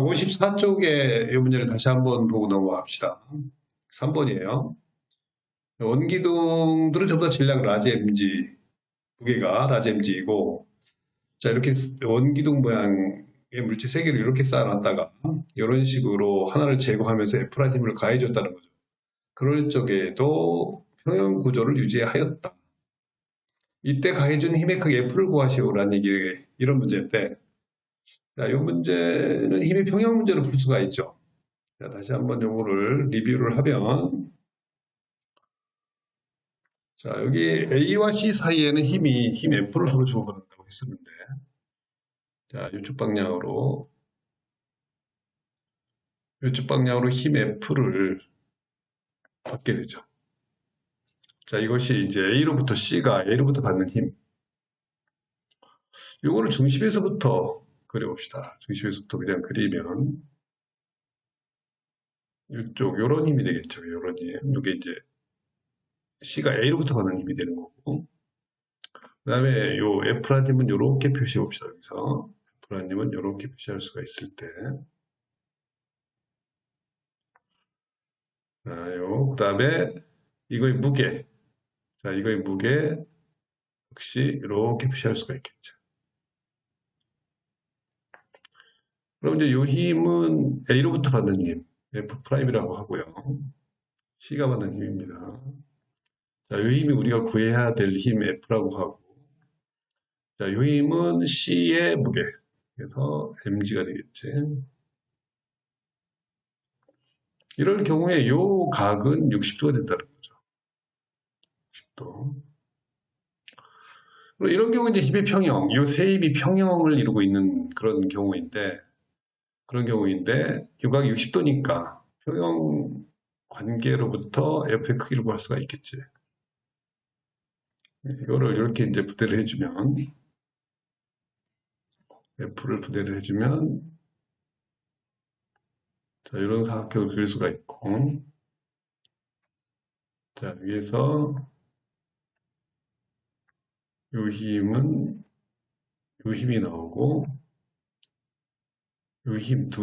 54쪽의 이 문제를 다시 한번 보고 넘어갑시다. 3번이에요. 원기둥들은 전부 다 질량 라지 mg, 무게가 라지 mg이고, 자, 이렇게 원기둥 모양의 물질 3개를 이렇게 쌓아놨다가, 이런 식으로 하나를 제거하면서 F라는 힘을 가해줬다는 거죠. 그럴 적에도 평형 구조를 유지하였다. 이때 가해준 힘의 크기 F를 구하시오라는 얘기, 이런 문제인데, 자, 이 문제는 힘의 평형 문제로 풀 수가 있죠. 자, 다시 한번 요거를 리뷰를 하면, 자, 여기 A와 C 사이에는 힘 F를 서로 주고받는다고 했었는데, 자, 이쪽 방향으로 힘 F를 받게 되죠. 자, 이것이 이제 A로부터 받는 힘. 요거를 중심에서부터 그려봅시다. 중심에서부터 그냥 그리면, 요런 힘이 되겠죠. 요런 힘. 요게 이제 C가 A로부터 받는 힘이 되는 거고, 그 다음에 요 F라님은 요렇게 표시해 봅시다. 여기서. F라님은 요렇게 표시할 수가 있을 때. 자, 그 다음에 이거의 무게. 자, 이거의 무게 역시 이렇게 표시할 수가 있겠죠. 그럼 이제 이 힘은 A로부터 받는 힘, F'이라고 하고요. C가 받는 힘입니다. 자, 이 힘이 우리가 구해야 될 힘 F라고 하고, 자, 이 힘은 C의 무게. 그래서 mg가 되겠지. 이럴 경우에 이 각은 60도가 된다는 거죠. 60도. 이런 경우 이제 힘의 평형, 이 세 힘이 평형을 이루고 있는 그런 경우인데, 유각이 60도니까 평형 관계로부터 F의 크기를 구할 수가 있겠지. 이거를 이렇게 이제 부대를 해주면, F를 부대를 해주면, 자, 이런 사각형을 그릴 수가 있고, 자, 위에서 요 힘이 나오고, 두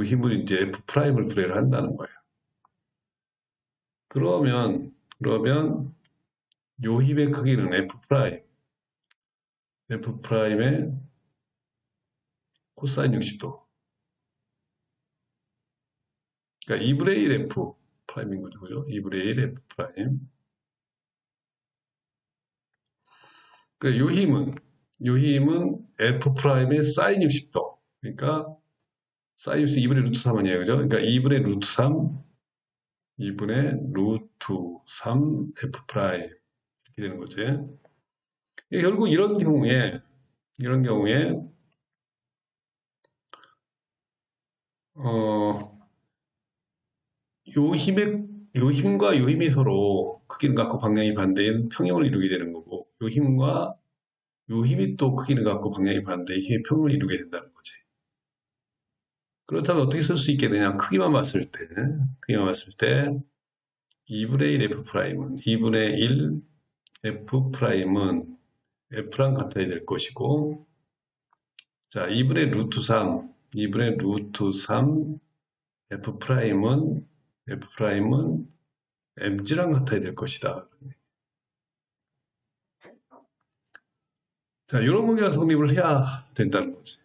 힘을 이제 F'을 부대를 한다는 거예요. 그러면, 요 힘의 크기는 F'의 코사인 60도. 그러니까 2분의 1 F'인 거죠. 그죠? 2분의 1 F'. 그러니까 요 힘은 F'의 사인 60도. 그러니까, 사인 60도 2분의 루트 3 아니에요. 그죠? 그러니까 2분의 루트 3 F'. 이렇게 되는 거지. 결국 이런 경우에, 요 힘과 요 힘이 서로 크기는 같고 방향이 반대인 평형을 이루게 되는 거고, 요 힘과 요 힘이 또 크기는 같고 방향이 반대인 힘의 평형을 이루게 된다는 거지. 그렇다면 어떻게 쓸 수 있겠느냐? 크기만 봤을 때, 2분의 1 F'은 2분의 1 F'은 F랑 같아야 될 것이고, 자, 2분의 루트 3 F'은 mg랑 같아야 될 것이다. 자, 이런 문제가 성립을 해야 된다는 거지.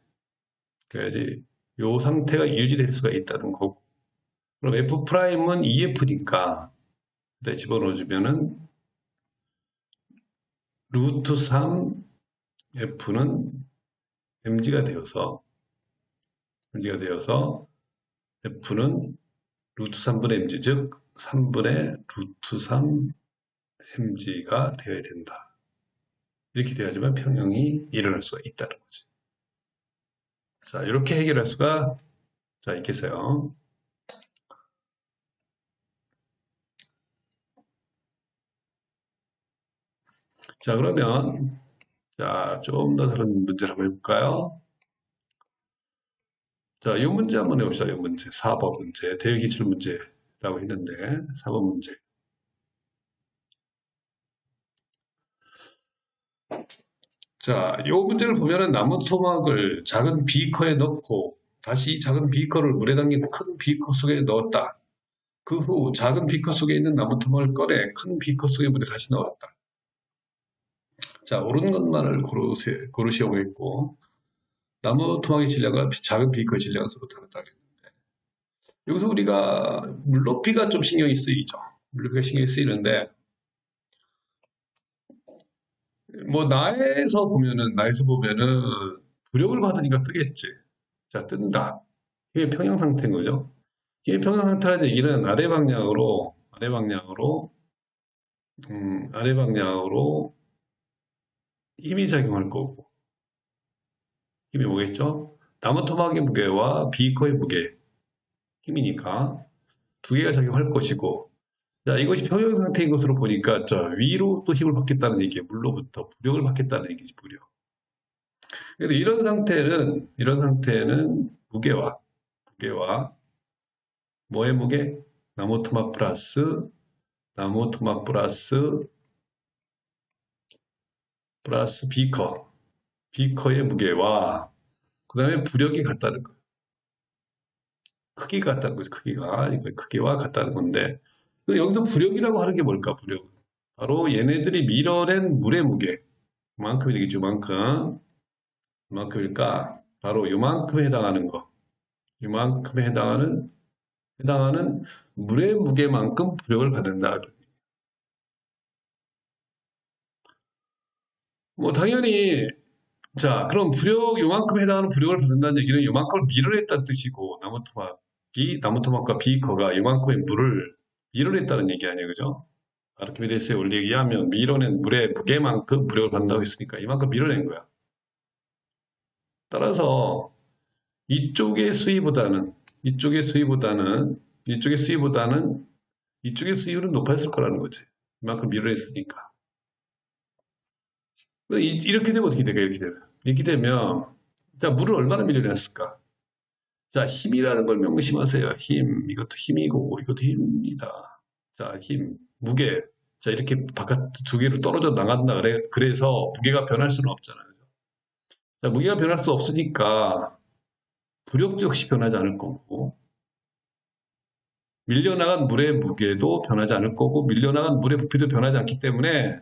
그래야지 이 상태가 유지될 수가 있다는 거고. 그럼 F'은 EF니까 집어넣어주면은 루트 3 F는 mg가 되어서 F는 루트 3분의 mg, 즉 3분의 루트 3 mg가 되어야 된다. 이렇게 돼야지만 평형이 일어날 수가 있다는 거지. 자, 이렇게 해결할 수가 있겠어요. 자, 그러면 좀 더 다른 문제를 한번 해볼까요? 자, 이 문제 한번 해봅시다. 이 문제 4번 문제, 대외기출 문제라고 했는데 4번 문제. 자, 이 문제를 보면은 나무 토막을 작은 비커에 넣고 다시 이 작은 비커를 물에 담긴 큰 비커 속에 넣었다. 그 후 작은 비커 속에 있는 나무 토막을 꺼내 큰 비커 속에 물에 다시 넣었다. 자, 옳은 것만을 고르시오 그랬고, 나무 토막의 질량과 작은 비커의 질량은 서로 다르다. 여기서 우리가 물높이가 좀 신경이 쓰이죠. 물높이가 신경이 쓰이는데, 뭐, 나에서 보면은, 부력을 받으니까 뜨겠지. 자, 뜬다. 이게 평형 상태인 거죠. 이게 평형 상태라는 얘기는 아래 방향으로 힘이 작용할 거고, 힘이 뭐겠죠? 나무 토막의 무게와 비커의 무게, 힘이니까 두 개가 작용할 것이고, 자, 이것이 평형 상태인 것으로 보니까, 저 위로 또 힘을 받겠다는 얘기예요. 물로부터 부력을 받겠다는 얘기지, 부력. 그래서 이런 상태는 무게와, 뭐의 무게? 나무 토막 플러스 비커의 무게와, 그 다음에 부력이 같다는 거예요. 크기가 같다는 거죠, 크기와 같다는 건데, 여기서 부력이라고 하는 게 뭘까, 부력? 바로 얘네들이 밀어낸 물의 무게. 만큼 되겠죠, 만큼일까? 바로 요만큼에 해당하는 거. 요만큼에 해당하는 물의 무게만큼 부력을 받는다. 뭐, 당연히, 자, 그럼 요만큼 해당하는 부력을 받는다는 얘기는 요만큼을 밀어냈다는 뜻이고, 나무토막과 비커가 요만큼의 물을 밀어냈다는 얘기 아니에요, 그죠? 아르키메데스의 원리에 의하면 밀어낸 물의 무게만큼 부력을 받는다고 했으니까 이만큼 밀어낸 거야. 따라서 이쪽의 수위보다는 이쪽의 수위보다는 이쪽의 수위보다는 이쪽의 수위는 높았을 거라는 거지. 이만큼 밀어냈으니까. 이렇게 되면 어떻게 될까? 이렇게 되면 자, 물을 얼마나 밀어냈을까? 자, 힘이라는 걸 명심하세요. 힘, 이것도 힘이고 이것도 힘이다. 자, 힘, 무게. 자, 이렇게 바깥 두 개로 떨어져 나간다 그래서 무게가 변할 수는 없잖아요. 자, 무게가 변할 수 없으니까 부력도 역시 변하지 않을 거고, 밀려나간 물의 무게도 변하지 않을 거고, 밀려나간 물의 부피도 변하지 않기 때문에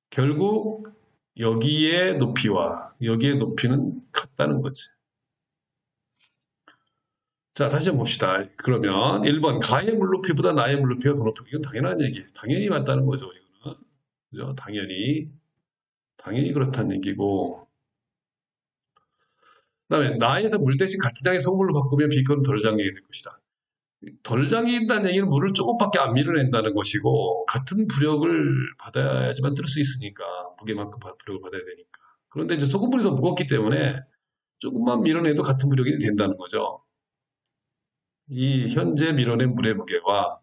결국 여기의 여기의 높이는 같다는 거지. 자, 다시 한번 봅시다. 그러면 1번 가의 물높이보다 나의 물높이가 더 높고, 이건 당연한 얘기. 당연히 맞다는 거죠. 이거는. 그죠? 당연히 그렇다는 얘기고. 그다음에 나에서 물 대신 같은 양의 소금물로 바꾸면 비건은 덜 잠기게 될 것이다. 덜 잠긴다는 얘기는 물을 조금밖에 안 밀어낸다는 것이고, 같은 부력을 받아야지만 뜰 수 있으니까, 무게만큼 부력을 받아야 되니까. 그런데 이제 소금물이 더 무겁기 때문에 조금만 밀어내도 같은 부력이 된다는 거죠. 이 현재 밀어낸 물의 무게와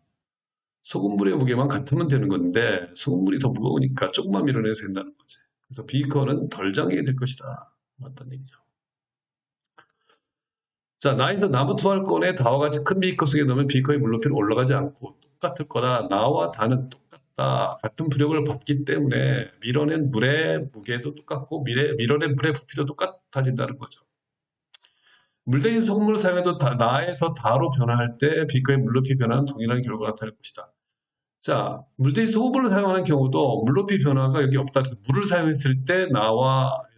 소금물의 무게만 같으면 되는 건데, 소금물이 더 무거우니까 조금만 밀어내도 된다는 거지. 그래서 비커는 덜 잠기게 될 것이다. 맞다는 얘기죠. 자, 나에서 나무 투할권에 다와 같이 큰 비커 속에 넣으면 비커의 물높이는 올라가지 않고 똑같을 거다. 나와 다는 똑같다. 같은 부력을 받기 때문에 밀어낸 물의 무게도 똑같고 밀어낸 물의 부피도 똑같아진다는 거죠. 물 대신 소금물을 사용해도 나에서 다로 변화할 때 비커의 물높이 변화는 동일한 결과가 나타날 것이다. 자, 물 대신 소금물을 사용하는 경우도 물높이 변화가 여기 없다. 물을 사용했을 때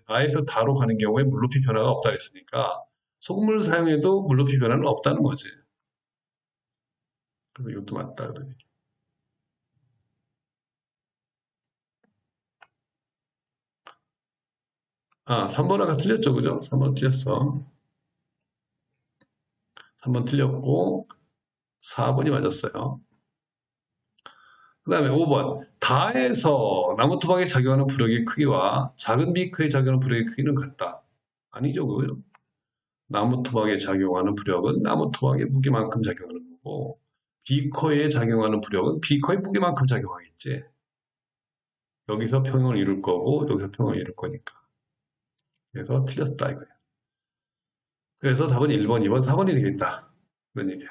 나에서 다로 가는 경우에 물높이 변화가 없다 그랬으니까 소금물을 사용해도 물높이 변화는 없다는 거지. 그래서 이것도 맞다. 그러니. 아, 3번 아까 틀렸죠, 그죠? 3번 틀렸어. 3번 틀렸고, 4번이 맞았어요. 그 다음에 5번. 다에서 나무 토막에 작용하는 부력의 크기와 작은 비크에 작용하는 부력의 크기는 같다. 아니죠, 그거요? 나무 토막에 작용하는 부력은 나무 토막의 무게만큼 작용하는 거고, 비커에 작용하는 부력은 비커의 무게만큼 작용하겠지. 여기서 평형을 이룰 거고, 여기서 평형을 이룰 거니까. 그래서 틀렸다, 이거예요. 그래서 답은 1번, 2번, 4번이 되겠다. 그런 얘기야.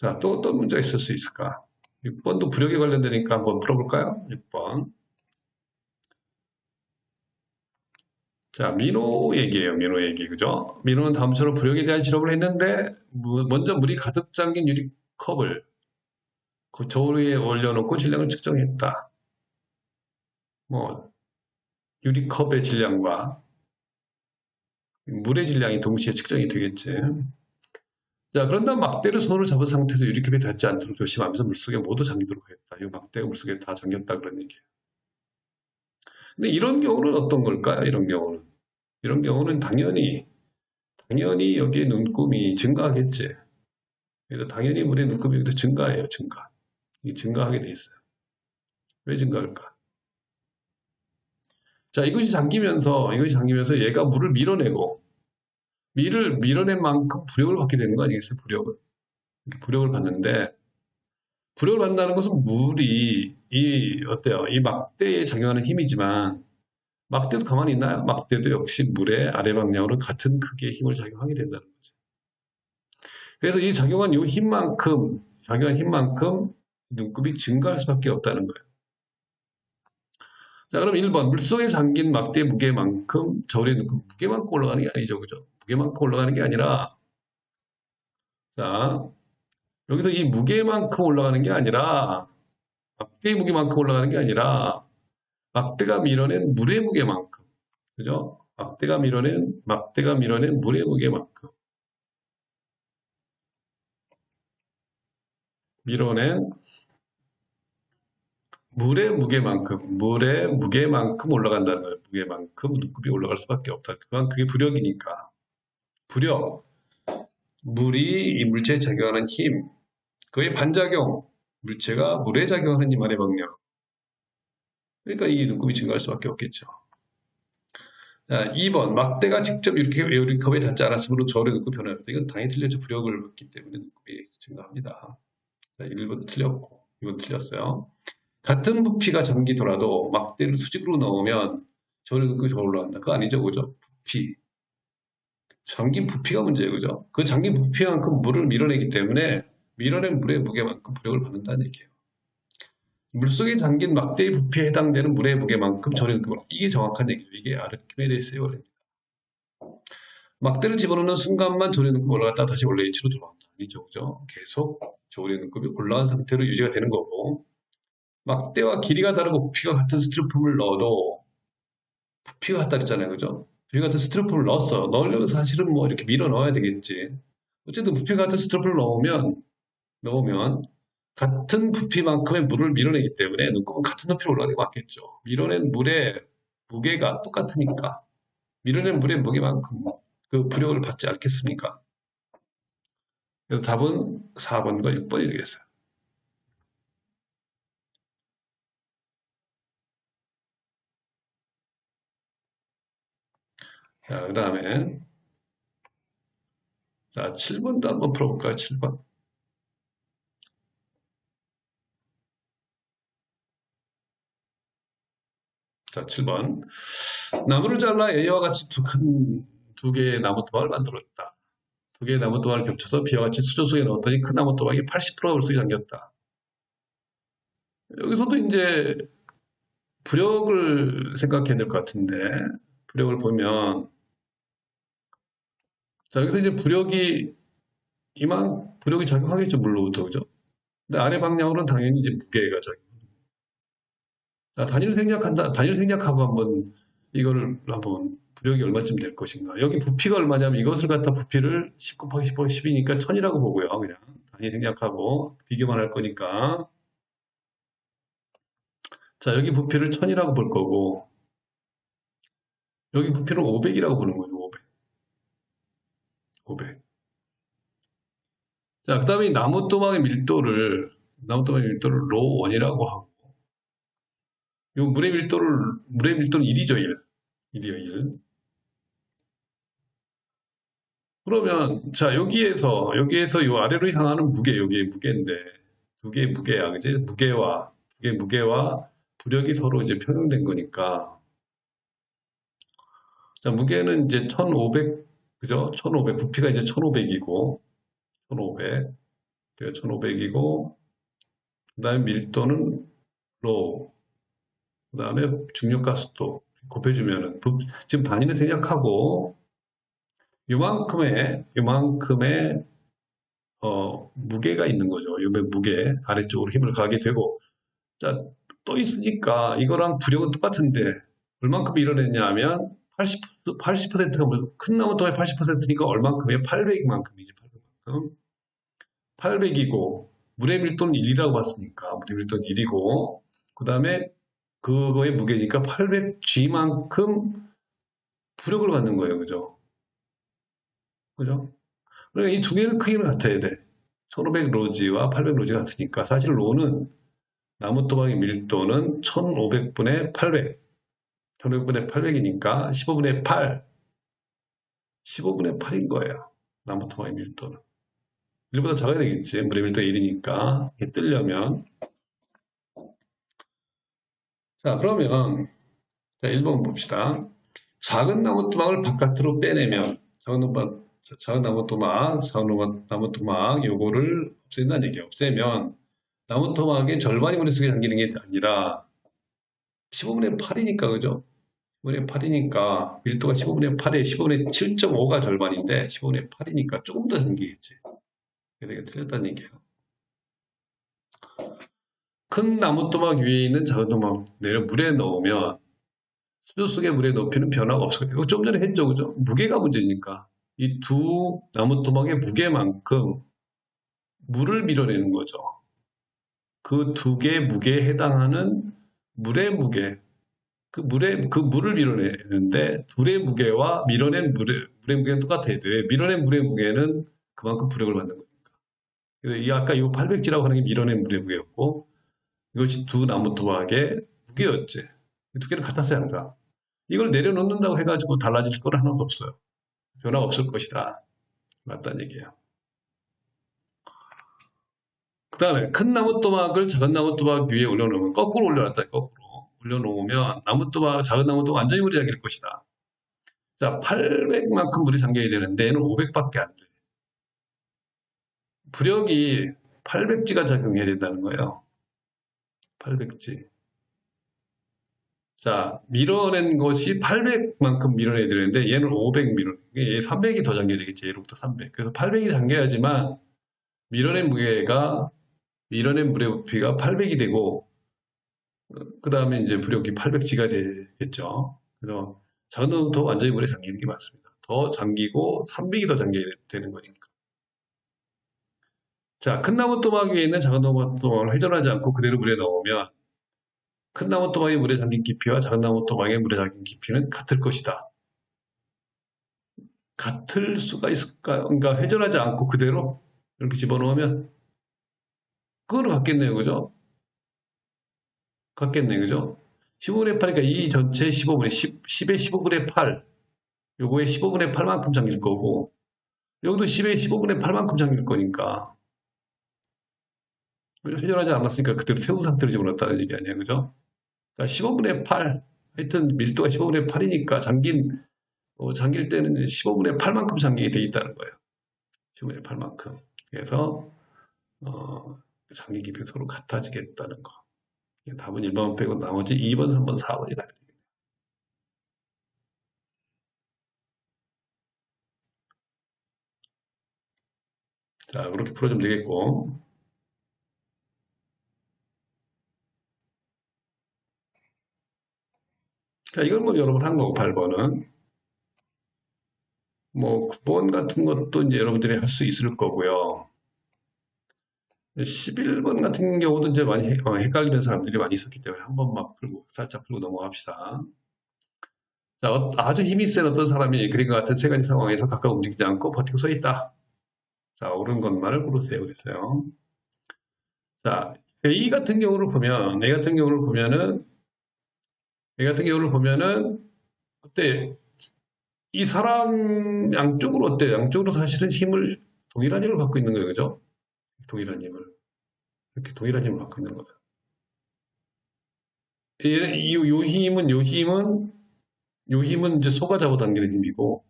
자, 또 어떤 문제가 있을 수 있을까? 6번도 부력에 관련되니까 한번 풀어볼까요? 6번. 자, 민호 얘기예요. 민호 얘기. 그죠? 민호는 다음처럼 부력에 대한 실험을 했는데 먼저 물이 가득 잠긴 유리컵을 그 저울 위에 올려놓고 질량을 측정했다. 뭐 유리컵의 질량과 물의 질량이 동시에 측정이 되겠지. 자, 그런 다음 막대를 손으로 잡은 상태에서 유리컵에 닿지 않도록 조심하면서 물속에 모두 잠기도록 했다. 이 막대가 물속에 다 잠겼다 그런 얘기예요. 근데 이런 경우는 어떤 걸까요? 이런 경우는 당연히 여기에 눈금이 증가하겠지. 그래서 당연히 물의 눈금이 여기서 증가해요. 증가. 이게 증가하게 돼 있어요. 왜 증가할까? 자, 이것이 잠기면서 얘가 물을 밀어내고 밀어낸 만큼 부력을 받게 되는 거 아니겠어요? 부력을 받는데 부력을 받는다는 것은 물이 어때요? 이 막대에 작용하는 힘이지만 막대도 가만히 있나요? 막대도 역시 물의 아래 방향으로 같은 크기의 힘을 작용하게 된다는 거죠. 그래서 이 작용한 힘만큼 눈금이 증가할 수밖에 없다는 거예요. 자, 그럼 1번. 물속에 잠긴 막대의 무게만큼 저울의 눈금 무게만큼 올라가는 게 아니죠. 그죠? 무게만큼 올라가는 게 아니라 자, 여기서 이 무게만큼 올라가는 게 아니라 막대의 무게만큼 올라가는 게 아니라 막대가 밀어낸 물의 무게만큼. 그죠? 막대가 밀어낸 물의 무게만큼. 밀어낸 물의 무게만큼 올라간다는 거예요. 무게만큼 눈급이 올라갈 수밖에 없다. 그게 부력이니까. 부력. 물이 이 물체에 작용하는 힘. 그의 반작용. 물체가 물에 작용하는 힘 아래 방향. 그러니까 이 눈급이 증가할 수밖에 없겠죠. 자, 2번. 막대가 직접 이렇게 요리컵에 닿지 않았으므로 저울의 눈급이 변화합니다. 이건 당연히 틀렸죠. 부력을 받기 때문에 눈급이 증가합니다. 자, 1번 틀렸고, 2번 틀렸어요. 같은 부피가 잠기더라도 막대를 수직으로 넣으면 저울의 눈급이 더 올라간다. 그거 아니죠, 그죠? 부피. 잠긴 부피가 문제예요, 그죠? 그 잠긴 부피만큼 물을 밀어내기 때문에 밀어낸 물의 무게만큼 부력을 받는다는 얘기예요. 물속에 잠긴 막대의 부피에 해당되는 물의 무게만큼 저울의 눈급이 올라간다. 이게 정확한 얘기죠. 이게 아르키메데스의 원리입니다. 막대를 집어넣는 순간만 저울의 눈급이 올라갔다 다시 원래 위치로 돌아온다. 아니죠, 그죠? 계속 저울의 눈급이 올라간 상태로 유지가 되는 거고, 막대와 길이가 다르고 부피가 같은 스티로폼을 넣어도 부피가 같다 그랬잖아요, 그죠? 부피 같은 스티로폼을 넣었어. 넣으려면 사실은 뭐 이렇게 밀어 넣어야 되겠지. 어쨌든 부피가 같은 스티로폼을 넣으면 같은 부피만큼의 물을 밀어내기 때문에 눈곱은 같은 높이로 올라가는 게 맞겠죠. 밀어낸 물의 무게가 똑같으니까 밀어낸 물의 무게만큼 그 부력을 받지 않겠습니까? 그래서 답은 4번과 6번이 되겠어요. 자, 그 다음에 자, 7번도 한번 풀어볼까요? 7번. 자, 7번. 나무를 잘라 A와 같이 두 개의 나무 토막을 만들었다. 두 개의 나무 토막을 겹쳐서 B와 같이 수저 속에 넣었더니 큰 나무 토막이 80%가 물속에 잠겼다. 여기서도 이제 부력을 생각해야 될 것 같은데, 부력을 보면, 자, 여기서 이제 부력이 작용하겠죠, 물로부터, 그죠? 근데 아래 방향으로는 당연히 이제 무게가 작용. 자, 단위를 생략하고 한번 이거를 한번 부력이 얼마쯤 될 것인가. 여기 부피가 얼마냐면 이것을 갖다 부피를 10 곱하기 10 곱하기 10이니까 1000이라고 보고요. 그냥 단위 생략하고 비교만 할 거니까. 자, 여기 부피를 1000이라고 볼 거고 여기 부피를 500이라고 보는 거죠. 500. 자, 그 다음에 나무 토막의 밀도를 로 1이라고 하고 이 물의 밀도는 1이죠, 1. 1이요, 1. 그러면 자 여기에서 이 아래로 향하는 무게 여기 무게인데 두 개의 무게야 그지 두 개의 무게와 부력이 서로 이제 평형된 거니까 자 무게는 이제 1500 그죠 1500 부피가 이제 1500이고 1500 그게 1500이고, 그 다음에 밀도는 로우, 그 다음에 중력가속도 곱해주면은, 지금 단위는 생략하고, 요만큼의, 무게가 있는 거죠. 요 무게, 아래쪽으로 힘을 가게 되고, 자, 또 있으니까 이거랑 부력은 똑같은데, 얼만큼 밀어냈냐 하면, 80%가 큰 나무 통의 80%니까 얼만큼이에요? 800만큼이지, 800만큼. 800이고, 물의 밀도는 1이라고 봤으니까, 물의 밀도는 1이고, 그 다음에 그거의 무게니까 800G만큼 부력을 받는 거예요. 그죠? 그죠? 그러니까 이 두 개는 크기는 같아야 돼. 1500 로지와 800 로지가 같으니까. 사실 로는 나무 토막의 밀도는 1500분의 800. 1500분의 800이니까 15분의 8. 15분의 8인 거예요. 나무 토막의 밀도는. 1보다 작아야 되겠지. 물의 밀도가 1이니까. 이게 뜨려면. 자, 그러면, 자, 1번 봅시다. 작은 나무 토막을 바깥으로 빼내면, 작은 나무 토막, 요거를 없앤다는 얘기예요. 없애면, 나무 토막의 절반이 물에 속에 잠기는 게 아니라, 15분의 8이니까, 그죠? 15분의 8이니까, 밀도가 15분의 8에 15분의 7.5가 절반인데, 15분의 8이니까 조금 더 잠기겠지. 그게 틀렸다는 얘기예요. 큰 나무 토막 위에 있는 작은 토막 내려 물에 넣으면, 수조 속의 물의 높이는 변화가 없을 거예요. 이거 좀 전에 했죠, 그죠? 무게가 문제니까. 이 두 나무 토막의 무게만큼 물을 밀어내는 거죠. 그 두 개의 무게에 해당하는 물의 무게, 그 물을 밀어내는데, 둘의 무게와 밀어낸 물의 무게는 똑같아야 돼. 밀어낸 물의 무게는 그만큼 부력을 받는 거니까. 그래서 이 아까 이 800G라고 하는 게 밀어낸 물의 무게였고, 이것이 두 나무 토막의 무게였지. 두 개는 같았어요, 항상. 이걸 내려놓는다고 해가지고 달라질 건 하나도 없어요. 변화가 없을 것이다. 맞다는 얘기예요. 그 다음에 큰 나무 토막을 작은 나무 토막 위에 올려놓으면, 거꾸로 올려놨다, 거꾸로. 올려놓으면 작은 나무 토막 완전히 물이 잠길 것이다. 자, 800만큼 물이 잠겨야 되는데 얘는 500밖에 안 돼. 부력이 800G가 작용해야 된다는 거예요. 800G. 자, 밀어낸 것이 800만큼 밀어내야 되는데 얘는 500 얘 300이 더 잠겨야 되겠지. 얘로부터 300. 그래서 800이 잠겨야지만 밀어낸 물의 부피가 800이 되고, 그 다음에 이제 부력이 800G가 되겠죠. 그래서 작은 나무도 완전히 물에 잠기는 게 맞습니다. 더 잠기고 300이 더 잠겨야 되는 거니까. 자, 큰 나무 토막 위에 있는 작은 나무 토막을 회전하지 않고 그대로 물에 넣으면 큰 나무 토막의 물에 잠긴 깊이와 작은 나무 토막의 물에 잠긴 깊이는 같을 것이다. 같을 수가 있을까요? 그러니까 회전하지 않고 그대로 이렇게 집어넣으면 그거는 같겠네요. 그죠? 같겠네. 그죠? 15분의 8이니까 이 전체 10의 15분의 8. 요거에 15분의 8만큼 잠길 거고, 여기도 10의 15분의 8만큼 잠길 거니까. 회전하지 않았으니까 그대로 세운 상태로 집어넣었다는 얘기 아니에요. 그죠? 그러니까 15분의 8. 하여튼 밀도가 15분의 8이니까 잠길 때는 15분의 8만큼 잠기게 돼 있다는 거예요. 15분의 8만큼. 그래서, 잠기 깊이가 서로 같아지겠다는 거. 답은 1번 빼고 나머지 2번, 3번, 4번이 답이 되겠네요. 자, 그렇게 풀어주면 되겠고. 자, 이건 뭐 여러분 한 거고, 8번은. 뭐, 9번 같은 것도 이제 여러분들이 할 수 있을 거고요. 11번 같은 경우도 이제 많이 헷갈리는 사람들이 많이 있었기 때문에 한 번만 살짝 풀고 넘어갑시다. 자, 아주 힘이 센 어떤 사람이 그림과 같은 세 가지 상황에서 각각 움직이지 않고 버티고 서 있다. 자, 옳은 것만을 고르세요. 그랬어요. 자, A 같은 경우를 보면은, 어때? 이 사람 양쪽으로 어때요? 양쪽으로 사실은 동일한 힘을 받고 있는 거예요. 그죠? 동일한 힘을. 이렇게 동일한 힘을 받고 있는 거예요. 요 힘은 이제 소가 잡아당기는 힘이고,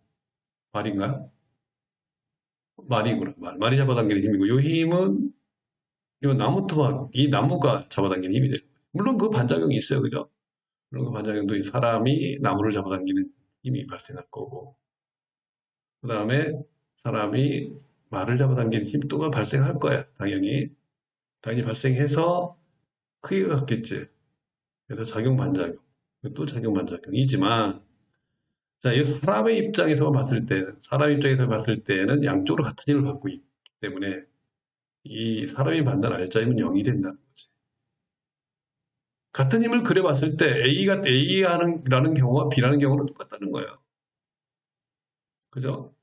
말인가요? 말이구나. 말이 잡아당기는 힘이고, 요 힘은 이거 나무 토막, 이 나무가 잡아당기는 힘이 되는 거예요. 물론 그 반작용이 있어요. 그죠? 물론 그 반작용도 이 사람이 나무를 잡아당기는 힘이 발생할 거고, 그 다음에 사람이 말을 잡아당기는 힘 또가 발생할 거야. 당연히. 당연히 발생해서 크기가 같겠지. 그래서 작용 반작용. 또 작용 반작용이지만, 자, 이 사람의 입장에서 봤을 때는, 사람 입장에서 봤을 때는 양쪽으로 같은 힘을 받고 있기 때문에 이 사람이 받는 알짜임은 0이 된다는 거지. 같은 힘을 그려봤을 때 A라는 경우와 B라는 경우는 똑같다는 거예요. 그죠?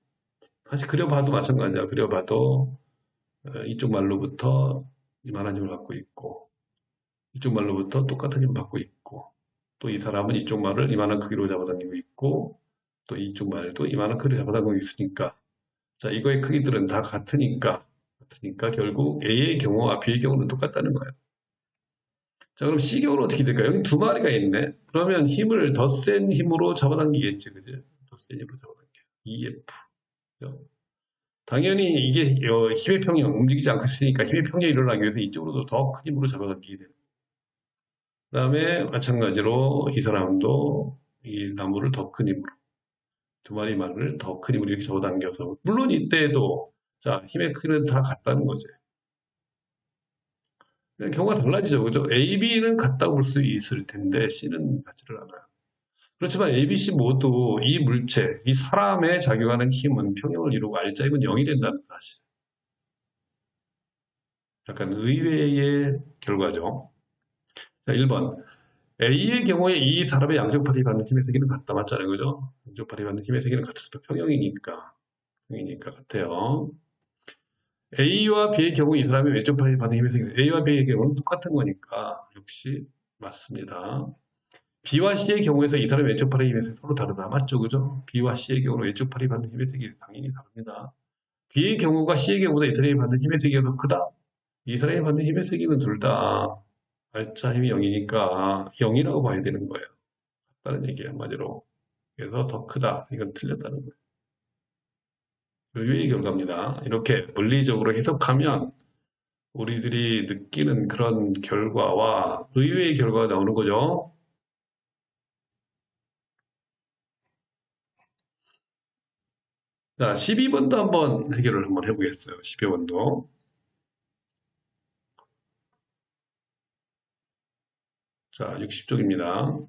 다시 그려봐도 마찬가지야. 그려봐도 이쪽 말로부터 이만한 힘을 받고 있고 이쪽 말로부터 똑같은 힘을 받고 있고 또 이 사람은 이쪽 말을 이만한 크기로 잡아당기고 있고 또 이쪽 말도 이만한 크기로 잡아당기고 있으니까 자 이거의 크기들은 다 같으니까 결국 A의 경우와 B의 경우는 똑같다는 거예요. 자, 그럼 C경우는 어떻게 될까요? 여기 두 마리가 있네. 그러면 힘을 더 센 힘으로 잡아당기겠지, 그지? 더 센 힘으로 잡아당겨. EF. 그죠? 당연히 이게 힘의 평형, 움직이지 않고 있으니까 힘의 평형이 일어나기 위해서 이쪽으로도 더 큰 힘으로 잡아당기게 되는. 그 다음에 마찬가지로 이 사람도 이 나무를 더 큰 힘으로, 두 마리 말을 더 큰 힘으로 이렇게 잡아당겨서, 물론 이때도, 자, 힘의 크기는 다 같다는 거지. 경우가 달라지죠. 그죠? A, B는 같다고 볼 수 있을 텐데 C는 같지를 않아요. 그렇지만 A, B, C 모두 이 물체, 이 사람에 작용하는 힘은 평형을 이루고 알짜임은 0이 된다는 사실. 약간 의외의 결과죠. 자, 1번. A의 경우에 이 사람의 양쪽파리 받는 힘의 세기는 같다. 맞잖아요. 그죠? 양쪽파리 받는 힘의 세기는 같을수록 평형이니까 같아요. A와 B의 경우 이 사람의 왼쪽 팔이 받는 힘의 세기는 A와 B의 경우는 똑같은 거니까 역시 맞습니다. B와 C의 경우에서 이 사람의 왼쪽 팔의 힘의 세기 서로 다르다. 맞죠? 그죠? B와 C의 경우는 왼쪽 팔이 받는 힘의 세기 당연히 다릅니다. B의 경우가 C의 경우보다 이 사람이 받는 힘의 세기가 더 크다? 이 사람이 받는 힘의 세기는 둘 다 알짜 힘이 0이니까 0이라고 봐야 되는 거예요. 다른 얘기 한마디로. 그래서 더 크다. 이건 틀렸다는 거예요. 의외의 결과입니다. 이렇게 물리적으로 해석하면 우리들이 느끼는 그런 결과와 의외의 결과가 나오는 거죠. 자, 12번도 한번 해결을 한번 해보겠어요. 12번도. 자, 60쪽입니다.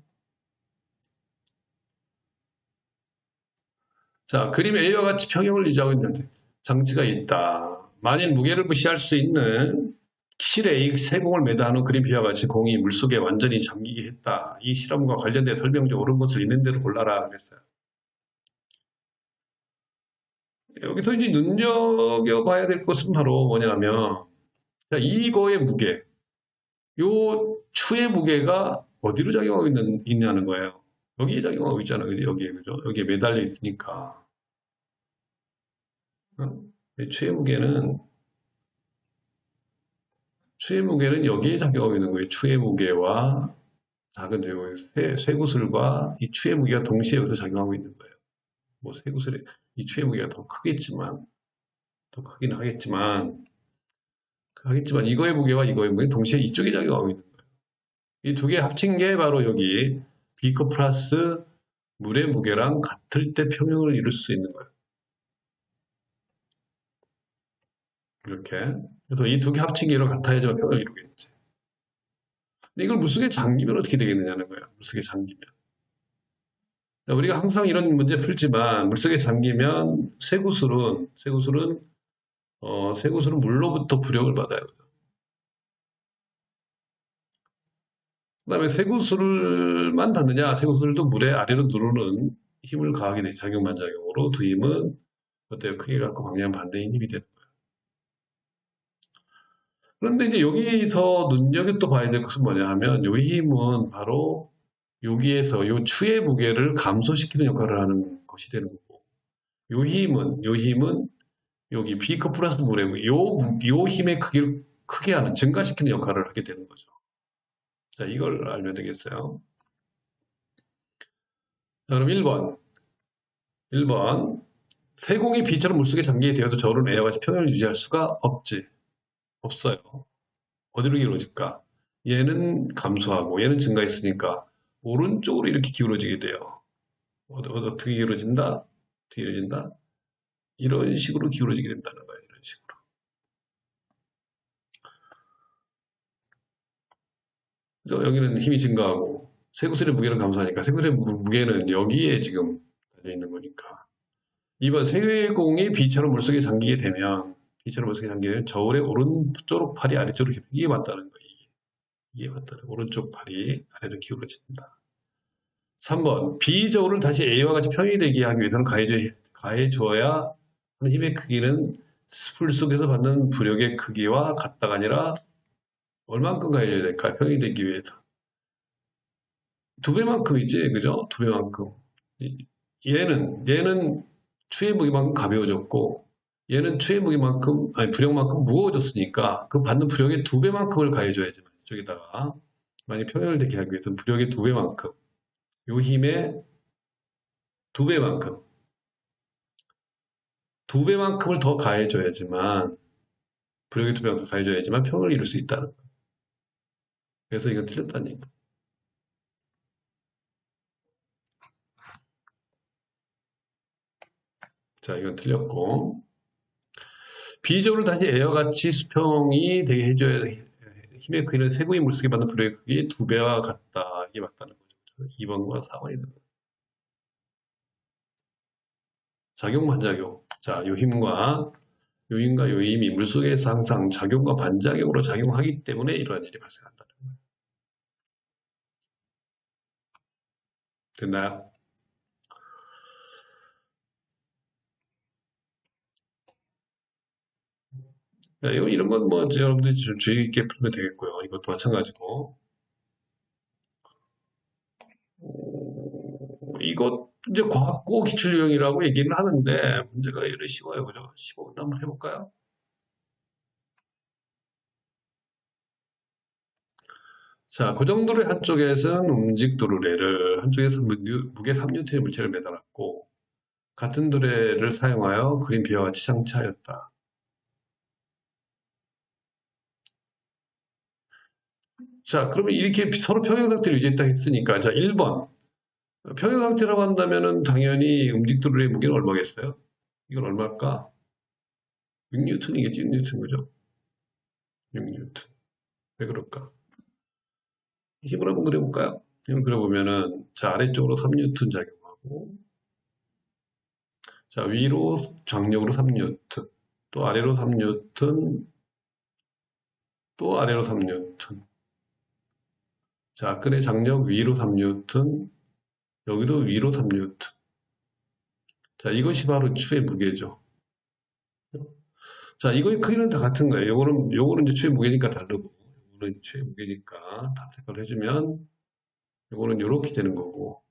자, 그림 A와 같이 평형을 유지하고 있는 장치가 있다. 만일 무게를 무시할 수 있는 실에 세공을 매다한 후 그림 B와 같이 공이 물속에 완전히 잠기게 했다. 이 실험과 관련된 설명 중 옳은 것을 있는 대로 골라라 그랬어요. 여기서 이제 눈여겨봐야 될 것은 바로 뭐냐면 자, 이거의 무게, 요 추의 무게가 어디로 작용하고 있냐는 거예요. 여기에 작용하고 있잖아요. 여기에, 그죠? 여기에 매달려 있으니까. 추의 무게는 여기에 작용하고 있는 거예요. 추의 무게와 작은 쇠구슬과 이 추의 무게가 동시에 여기서 작용하고 있는 거예요. 뭐 쇠구슬의 이 추의 무게가 더 크겠지만, 더 크긴 하겠지만 이거의 무게와 이거의 무게 동시에 이쪽에 작용하고 있는 거예요. 이 두 개 합친 게 바로 여기 B컵 플러스 물의 무게랑 같을 때 평형을 이룰 수 있는 거예요. 이렇게. 그래서 이 두 개 합친 게 같아야지만 평형을 이루겠지. 근데 이걸 물속에 잠기면 어떻게 되겠느냐는 거예요. 물속에 잠기면. 우리가 항상 이런 문제 풀지만 물속에 잠기면 쇠구슬은 물로부터 부력을 받아요. 그 다음에 쇠구슬만 닿느냐? 쇠구슬도 물에 아래로 누르는 힘을 가하게 되죠. 작용반작용으로 두 힘은 어때요? 크게 갖고 방향 반대인 힘이 되는 거예요. 그런데 이제 여기서 눈여겨 또 봐야 될 것은 뭐냐 하면 이 힘은 바로 여기에서 이 추의 무게를 감소시키는 역할을 하는 것이 되는 거고 이 힘은 여기 B컵 플러스 물의 요 힘의 크기를 크게 하는 증가시키는 역할을 하게 되는 거죠. 자, 이걸 알면 되겠어요. 자, 그럼 1번. 세공이 B처럼 물속에 잠기게 되어도 저울은 A와 같이 평형을 유지할 수가 없어요. 어디로 기울어질까? 얘는 감소하고 얘는 증가했으니까 오른쪽으로 이렇게 기울어지게 돼요. 어떻게 기울어진다? 어떻게 기울어진다? 이런 식으로 기울어지게 된다는 거예요. 이런 식으로. 그래서 여기는 힘이 증가하고 쇠구슬의 무게는 감소하니까 쇠구슬의 무게는 여기에 지금 달려 있는 거니까. 이번 세공이 비처럼 물속에 잠기게 되면 비처럼 물속에 잠기게 되면 저울의 오른쪽 팔이 아래쪽으로 이게 맞다는 거예요. 이게 맞다는 거예요. 오른쪽 팔이 아래로 기울어진다. 3번 B저울을 다시 A와 같이 평행되게 하기 위해서는 가해 주어야 하는 힘의 크기는 풀 속에서 받는 부력의 크기와 같다가 아니라 얼만큼 가해줘야 될까? 평행되기 위해서. 2배만큼이지, 그죠? 2배만큼. 얘는 추의 무게만큼 가벼워졌고, 얘는 추의 무게만큼, 아니, 부력만큼 무거워졌으니까, 그 받는 부력의 2배만큼을 가해줘야지. 저기다가. 만약 평행을 되게 하기 위해서는 부력의 2배만큼. 요 힘의 2배만큼. 2배만큼을 더 가해줘야지만, 부력의 2배만큼 가해줘야지만 평을 이룰 수 있다는 거예요. 그래서 이건 틀렸다는 얘기예요. 자, 이건 틀렸고. B저울을 다시 A와 같이 수평이 되게 해줘야 돼. 힘의 크기는 세구의 물속에 받는 부력의 크기의 2배와 같다. 이게 맞다는 거죠. 2번과 4번이 됩니다. 작용, 반작용. 자, 요 힘과 요 힘이 물속에서 항상 작용과 반작용으로 작용하기 때문에 이러한 일이 발생한다는 거예요. 됐나요? 야, 이런 건 뭐 여러분들이 좀 주의 깊게 풀면 되겠고요. 이것도 마찬가지고. 이것 이제 과학고 기출 유형이라고 얘기를 하는데 문제가 이래 쉬워요, 그죠? 15분 한번 해볼까요? 자, 고정도로의 한쪽에서는 움직도르래를 한쪽에서 무게 3N의 물체를 매달았고 같은 도래를 사용하여 그린 비와 같이 장치하였다. 자, 그러면 이렇게 서로 평형 상태를 유지했다 했으니까 자, 1번 평형 상태라고 한다면은 당연히 움직도르의 무게는 얼마겠어요? 이건 얼마일까? 6N이겠지, 6N 그죠? 6N. 왜 그럴까? 힘을 한번 그려볼까요? 힘을 그려보면은 자, 아래쪽으로 3N 작용하고 자, 위로 장력으로 3N 또 아래로 3N 또 아래로 3N 자, 끈의 장력 위로 3N 여기도 위로 3N 자, 이것이 바로 추의 무게죠. 자, 이거의 크기는 다 같은 거예요. 요거는 이제 추의 무게니까 다르고 요거는 추의 무게니까 탑색을 해주면 요거는 이렇게 되는 거고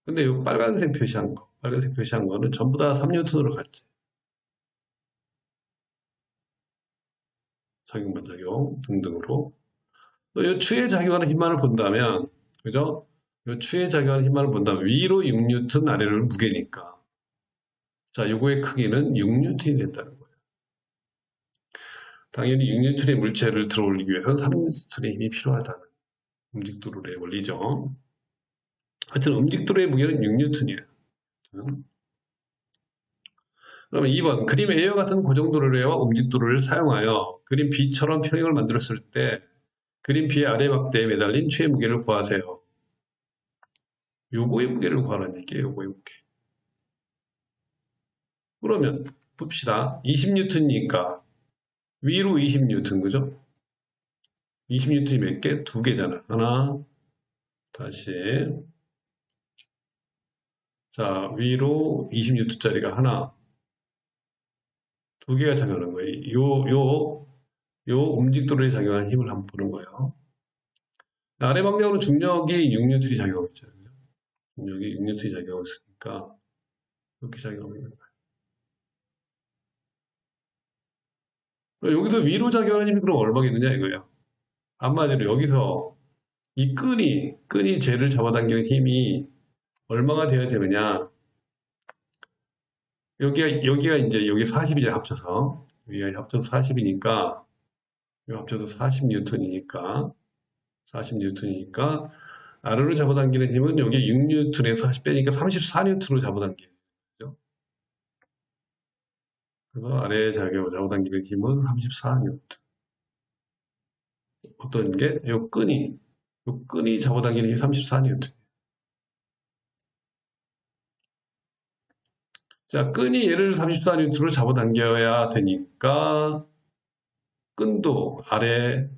근데 요 빨간색 표시한 거는 전부 다 3N으로 갔지. 작용, 반작용 등등으로. 이 추에 작용하는 힘만을 본다면, 그죠? 이 추에 작용하는 힘만을 본다면 위로 6N, 아래로 무게니까. 자, 요거의 크기는 6N이 된다는 거예요. 당연히 6N의 물체를 들어올리기 위해서는 3N의 힘이 필요하다는 움직도로의 원리죠. 하여튼 움직도로의 무게는 6N이에요. 그러면 2번 그림 A와 같은 고정도로래와 움직도로를 사용하여 그림 B처럼 평형을 만들었을 때 그림 B의 아래 막대에 매달린 추의 무게를 구하세요. 요거의 무게를 구하라는 얘기예요. 요거의 무게. 그러면 봅시다. 20N이니까 위로 20N 그죠? 20N이 몇 개? 2개잖아. 하나 다시 자 위로 20N짜리가 하나 2개가 작용하는 거예요. 요 움직도로에 작용하는 힘을 한번 보는 거예요. 아래 방향으로 중력이 6N이 작용하고 있잖아요. 중력이 6N이 작용하고 있으니까 이렇게 작용하고 있는 거예요. 여기서 위로 작용하는 힘이 그럼 얼마겠느냐 이거예요. 한마디로 여기서 이 끈이 쟤를 잡아당기는 힘이 얼마가 되어야 되느냐. 여기가 이제 여기 40이죠 합쳐서. 여기가 합쳐서 40이니까 요 합쳐서 40N이니까, 40N이니까, 아래로 잡아당기는 힘은 여기 6N에서 40 빼니까 34N으로 잡아당겨요. 그래서 아래에 잡아당기는 힘은 34N. 어떤 게? 요 끈이 잡아당기는 힘이 34N. 자, 끈이 얘를 34N으로 잡아당겨야 되니까, 끈도 아래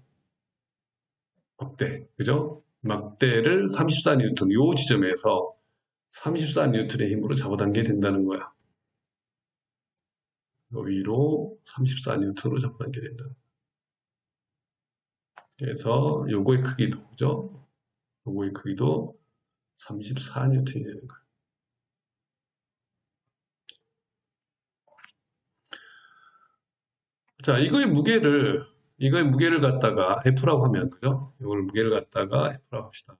막대, 그죠? 막대를 34N, 요 지점에서 34N의 힘으로 잡아당겨야 된다는 거야. 위로 34N으로 잡아당겨야 된다. 그래서 요거의 크기도, 그죠? 요거의 크기도 34N이 되는 거야. 자, 이거의 무게를 갖다가 F라고 하면, 그죠? 이걸 무게를 갖다가 F라고 합시다.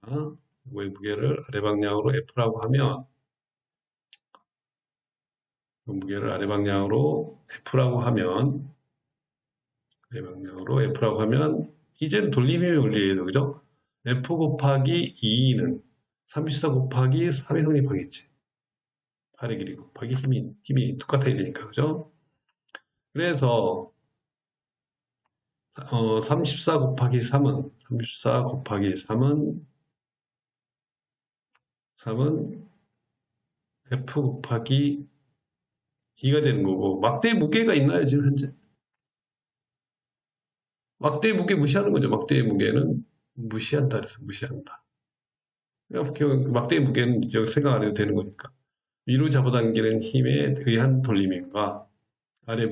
이거의 무게를 아래 방향으로 F라고 하면, 이 무게를 아래 방향으로 F라고 하면, 이제는 돌림힘의 원리예요, 그죠? F 곱하기 2는 34 곱하기 3의 성립하겠지. 팔의 길이 곱하기 힘이 똑같아야 되니까, 그죠? 그래서 34 곱하기 3은 F 곱하기 2가 되는 거고, 막대 무게가 있나요, 지금 현재? 막대 무게 무시하는 거죠. 막대의 무게는 무시한다 그래서 무시한다. 막대의 무게는 여기 생각 안 해도 되는 거니까. 위로 잡아당기는 힘에 의한 돌림힘과 아래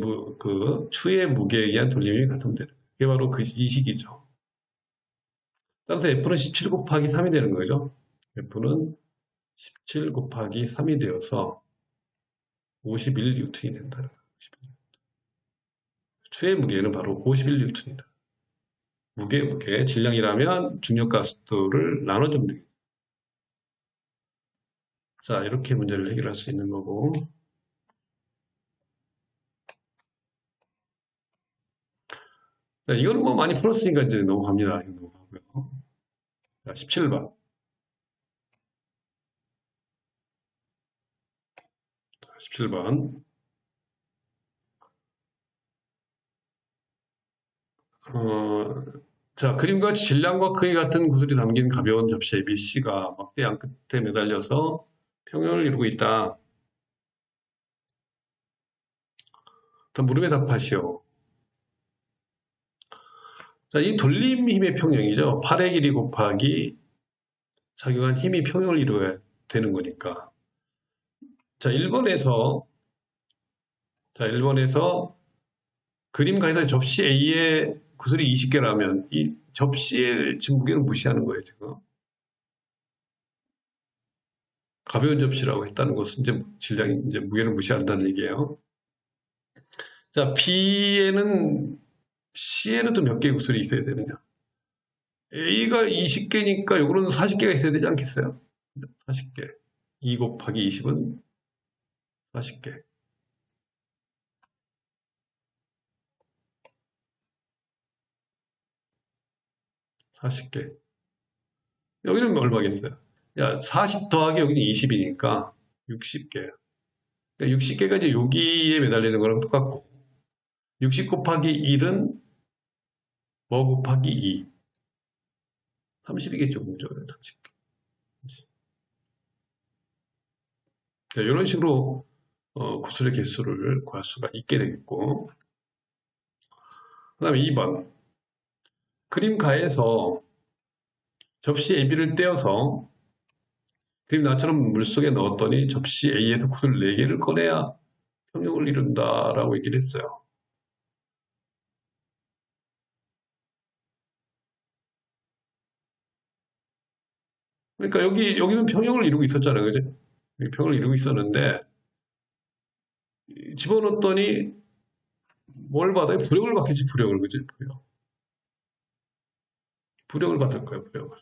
추의 무게에 의한 돌림힘이 같으면 되는 거예요. 그게 바로 이 식이죠. 따라서 F는 17 곱하기 3이 되는 거죠. F는 17 곱하기 3이 되어서 51N이 된다는 거예요. 추의 무게는 바로 51N이다. 무게, 질량이라면 중력가속도를 나눠주면 되겠다. 자, 이렇게 문제를 해결할 수 있는 거고. 자, 이거는 뭐 많이 풀었으니까 이제 넘어갑니다. 이거 넘어가고요. 자, 17번. 17번. 자, 그림과 질량과 크기 같은 구슬이 담긴 가벼운 접시 ABC가 막대 양 끝에 매달려서 평형을 이루고 있다. 다음 물음에 답하시오. 자, 이 돌림 힘의 평형이죠. 팔의 길이 곱하기 작용한 힘이 평형을 이루어야 되는 거니까. 자, 1번에서 그림가에서 접시 A의 구슬이 20개라면 이 접시의 지금 무게를 무시하는 거예요, 지금. 가벼운 접시라고 했다는 것은 이제 무게를 무시한다는 얘기예요. 자, C에는 또 몇 개의 구슬이 있어야 되느냐? A가 20개니까 요거는 40개가 있어야 되지 않겠어요? 40개. 2 곱하기 20은 40개. 40개. 여기는 얼마겠어요? 야, 40 더하기 여기는 20이니까 60개. 그러니까 60개가 이제 여기에 매달리는 거랑 똑같고, 60 곱하기 1은 뭐 곱하기 2. 30이겠죠, 그죠? 30개. 자, 이런 식으로 구슬의 개수를 구할 수가 있게 되겠고, 그 다음에 2번. 그림가에서 접시 AB를 떼어서 그림 나처럼 물속에 넣었더니 접시 A에서 구슬 4개를 꺼내야 평형을 이룬다라고 얘기를 했어요. 그러니까 여기는 평형을 이루고 있었잖아요. 그죠? 평형을 이루고 있었는데, 집어넣었더니 뭘 받아요? 부력을 받겠지, 부력을. 그지? 부력. 부력을 받을 거예요, 부력을.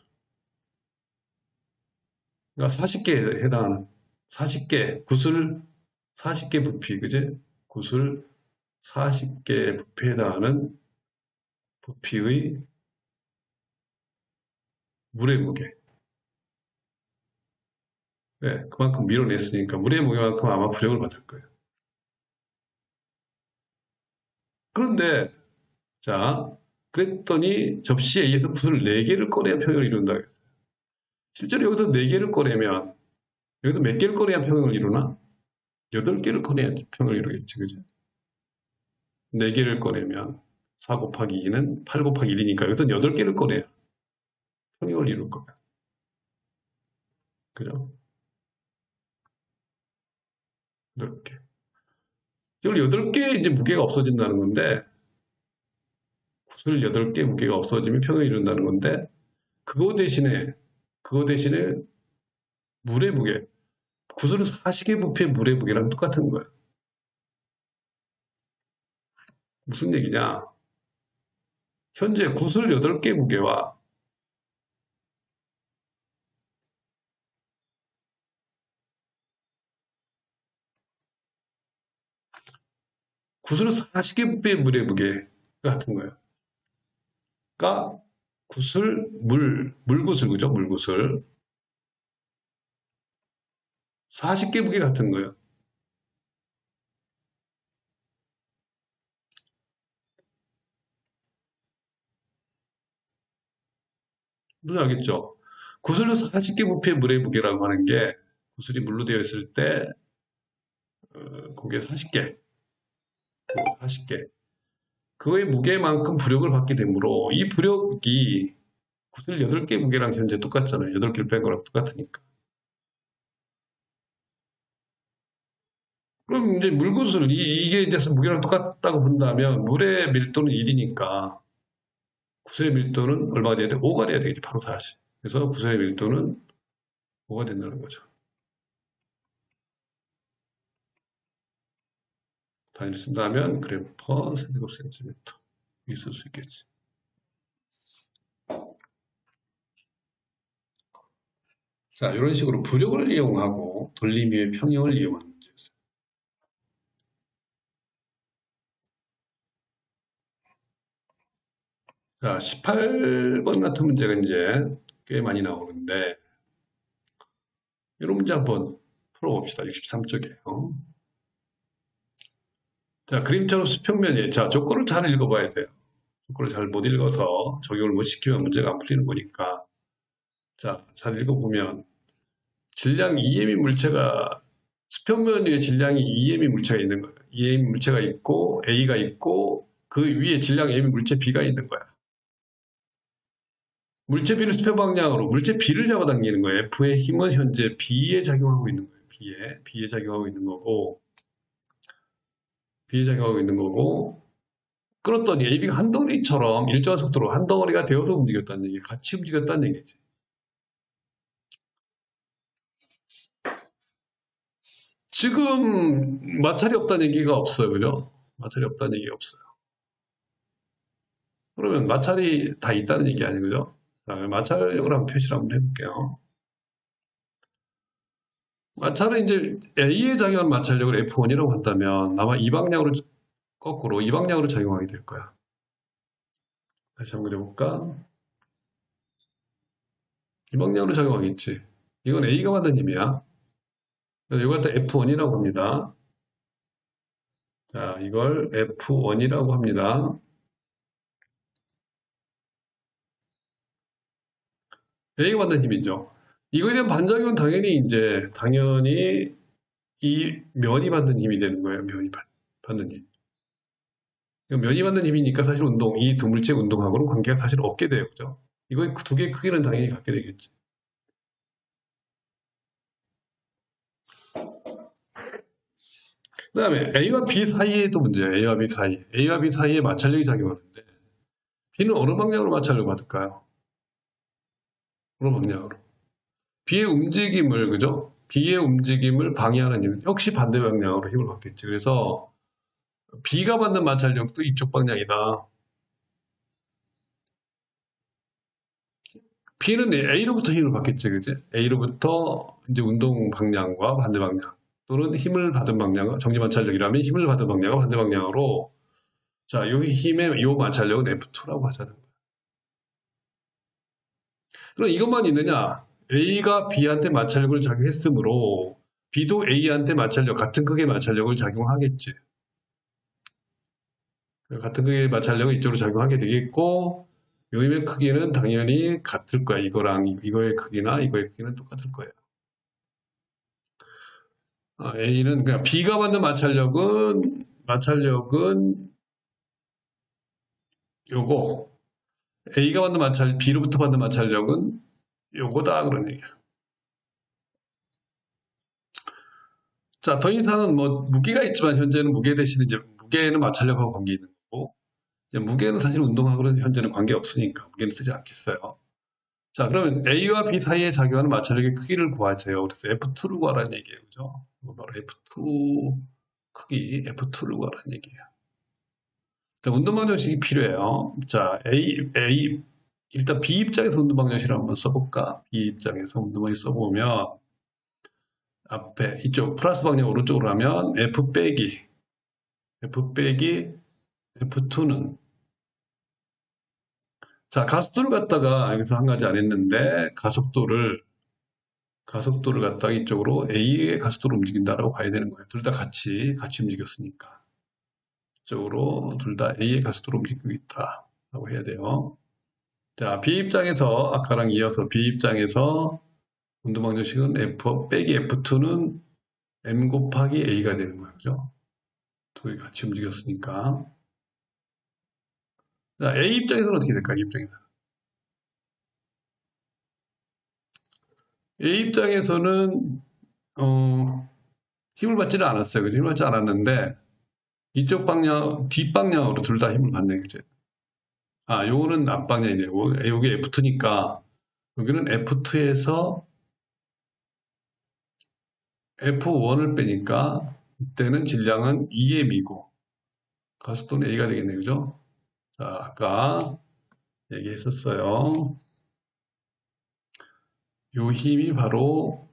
그러니까 40개에 해당하는, 40개, 구슬 40개 부피, 그지? 구슬 40개 부피에 해당하는 부피의 물의 무게. 네, 그만큼 밀어냈으니까 물의 무게만큼 아마 부력을 받을 거예요. 그런데 자, 그랬더니 접시에 의해서 구슬을 4개를 꺼내야 평형을 이룬다고 했어요. 실제로 여기서 4개를 꺼내면 여기서 몇 개를 꺼내야 평형을 이루나? 8개를 꺼내야 평형을 이루겠지, 그죠? 4개를 꺼내면 4 곱하기 2는 8 곱하기 1이니까 여기서 8개를 꺼내야 평형을 이룰 거야. 그죠? 8개. 이걸 8개 이제 무게가 없어진다는 건데, 구슬 8개 무게가 없어지면 평형을 이룬다는 건데, 그거 대신에 물의 무게, 구슬은 40개 부피의 물의 무게랑 똑같은 거야. 무슨 얘기냐? 현재 구슬 8개 무게와 구슬은 40개 부피의 물의 무게가 같은 거예요. 그러니까 구슬, 물구슬, 그죠? 물구슬. 40개 무게 같은 거예요. 무슨 알겠죠? 구슬은 40개 부피의 물의 무게라고 하는 게 구슬이 물로 되어 있을 때 그게 40개. 40개. 그거의 무게만큼 부력을 받게 되므로 이 부력이 구슬 8개 무게랑 현재 똑같잖아요. 8개를 뺀 거랑 똑같으니까. 그럼 이제 물구슬, 이게 이제 무게랑 똑같다고 본다면 물의 밀도는 1이니까 구슬의 밀도는 얼마가 돼야 돼? 5가 돼야 되겠지. 바로 다시. 그래서 구슬의 밀도는 5가 된다는 거죠. 단위를 쓴다면 그램 퍼 세제곱센티미터 있을 수 있겠지. 자, 이런 식으로 부력을 이용하고 돌림위의 평형을 이용하는 문제였어요. 자, 18번 같은 문제가 이제 꽤 많이 나오는데 이런 문제 한번 풀어봅시다. 63쪽이에요. 자, 그림처럼 수평면에 자, 조건을 잘 읽어봐야 돼요. 조건을 잘 못 읽어서 적용을 못 시키면 문제가 안 풀리는 거니까. 자, 잘 읽어보면 질량 2m의 물체가 수평면 위에 질량이 2m의 물체가 있는 거예요. 2m의 물체가 있고 A가 있고 그 위에 질량 M의 물체 B가 있는 거야. 물체 B를 수평 방향으로 물체 B를 잡아당기는 거예요. F의 힘은 현재 B에 작용하고 있는 거예요. B에 작용하고 있는 거고 B에 작용하고 있는 거고 끌었더니 AB가 한 덩어리처럼 일정한 속도로 한 덩어리가 되어서 움직였다는 얘기, 같이 움직였다는 얘기지. 지금 마찰이 없다는 얘기가 없어요. 그죠? 마찰이 없다는 얘기가 없어요. 그러면 마찰이 다 있다는 얘기 아니에요. 그죠? 자, 마찰력을 한번 표시를 한번 해볼게요. 마찰은 이제 A에 작용하는 마찰력을 F1이라고 한다면 아마 이 방향으로 거꾸로 이 방향으로 작용하게 될 거야. 다시 한번 그려볼까? 이 방향으로 작용하겠지. 이건 A가 받는 힘이야. 그래서 이걸 다 F1이라고 합니다. 자, 이걸 F1이라고 합니다. A가 받는 힘이죠. 이거에 대한 반작용은 당연히 이 면이 받는 힘이 되는 거예요. 면이 받는 힘. 면이 받는 힘이니까 사실 이 두 물체의 운동하고는 관계가 사실 없게 돼요. 그죠? 이거 두 개의 크기는 당연히 갖게 되겠지. 그 다음에 A와 B 사이에도 문제예요. A와 B 사이. A와 B 사이에 마찰력이 작용하는데 B는 어느 방향으로 마찰력을 받을까요? 어느 방향으로? B의 움직임을, 그죠? B의 움직임을 방해하는 힘. 역시 반대 방향으로 힘을 받겠지. 그래서 B가 받는 마찰력도 이쪽 방향이다. B는 A로부터 힘을 받겠지, 그지? A로부터 이제 운동 방향과 반대 방향. 또는 힘을 받은 방향, 정지 마찰력이라면 힘을 받은 방향과 반대 방향으로 자, 요 힘의 요 마찰력은 F2라고 하자는 거예요. 그럼 이것만 있느냐? A가 B한테 마찰력을 작용했으므로 B도 A한테 마찰력, 같은 크기의 마찰력을 작용하겠지. 같은 크기의 마찰력은 이쪽으로 작용하게 되겠고, 요 힘의 크기는 당연히 같을 거야. 이거랑 이거의 크기나 이거의 크기는 똑같을 거예요. A는 그냥 B가 받는 마찰력은 요거, A가 받는 B로부터 받는 마찰력은 요거다 그런 얘기야. 자, 더 이상은 뭐 무게가 있지만 현재는 무게 대신 이제 무게는 마찰력하고 관계 있는 거고, 이제 무게는 사실 운동하고는 현재는 관계 없으니까 무게는 쓰지 않겠어요. 자, 그러면 A와 B 사이에 작용하는 마찰력의 크기를 구하세요. 그래서 F2를 구하라는 얘기예요. 그죠? 이거 바로 F2 크기, F2를 구하라는 얘기예요. 자, 운동방정식이 필요해요. 자, 일단 B 입장에서 운동방정식을 한번 써볼까? B 입장에서 운동방정식 써보면, 앞에, 이쪽 플러스 방향 오른쪽으로 하면 F 빼기 F2는, 자, 가속도를 갖다가 여기서 한 가지 안 했는데, 가속도를 갖다가 이쪽으로 A의 가속도로 움직인다라고 봐야 되는 거예요. 둘 다 같이 움직였으니까. 이쪽으로 둘 다 A의 가속도로 움직이고 있다. 라고 해야 돼요. 자, B 입장에서, 아까랑 이어서 B 입장에서 운동방정식은 F 빼기 F2는 M 곱하기 A가 되는 거예요. 그죠? 둘이 같이 움직였으니까. 자, A 입장에서는 어떻게 될까? A 입장에서. A 입장에서는, 힘을 받지는 않았어요. 그죠? 힘을 받지 않았는데, 이쪽 방향, 뒷방향으로 둘 다 힘을 받네. 그죠? 요거는 앞방향이네요. 여기 F2니까, 여기는 F2에서 F1을 빼니까, 이때는 질량은 2m이고, 가속도는 A가 되겠네요. 그죠? 자, 아까 얘기했었어요. 요 힘이 바로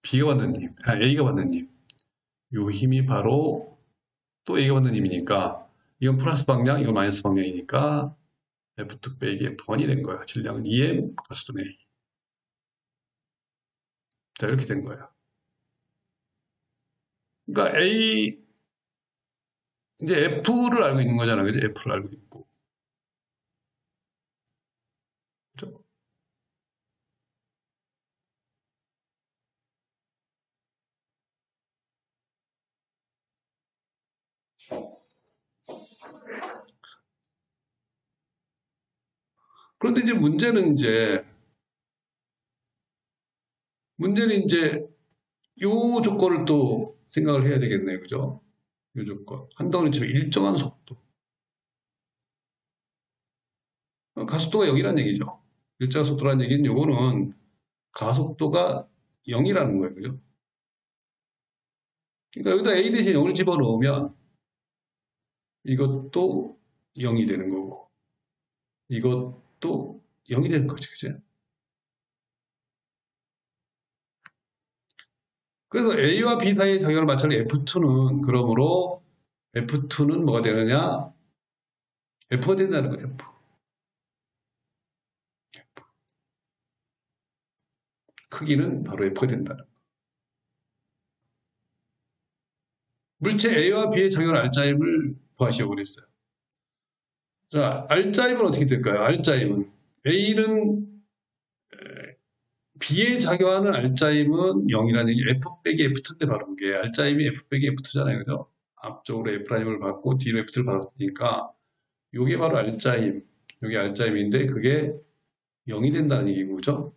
B가 받는 힘, A가 받는 힘. 요 힘이 바로 또 A가 받는 힘이니까, 이건 플러스 방향, 이건 마이너스 방향이니까, F2 빼기 F1이 된 거예요. 질량은 2m, 가속도는 A. 자, 이렇게 된 거예요. 그러니까 이제 F를 알고 있는 거잖아요. 그죠? F를 알고 있고. 그죠? 그런데 이제 문제는 이제 요 조건을 또 생각을 해야 되겠네요. 그죠? 요 조건. 한 덩어리처럼 일정한 속도. 가속도가 0이라는 얘기죠. 일정한 속도라는 얘기는 요거는 가속도가 0이라는 거예요. 그죠? 그러니까 여기다 A 대신 0을 집어넣으면 이것도 0이 되는 거고, 이것도 0이 되는 거죠. 그죠? 그래서 A와 B 사이의 작용을 마찰력 F2는, 그러므로 F2는 뭐가 되느냐? F가 된다는 거예요. F. 크기는 바로 F가 된다는 거예요. 물체 A와 B의 작용을 알짜임을 구하시오 그랬어요. 자, 알짜임은 어떻게 될까요? 알짜임은 A는 B에 작용하는 알짜임은 0이라는 얘기, F 빼기 F2인데 바로 그게 알짜임이 F 빼기 F2잖아요. 그죠? 앞쪽으로 F'을 받고 뒤로 F2를 받았으니까 이게 바로 알짜임, 이게 알짜임인데 그게 0이 된다는 얘기고, 그죠?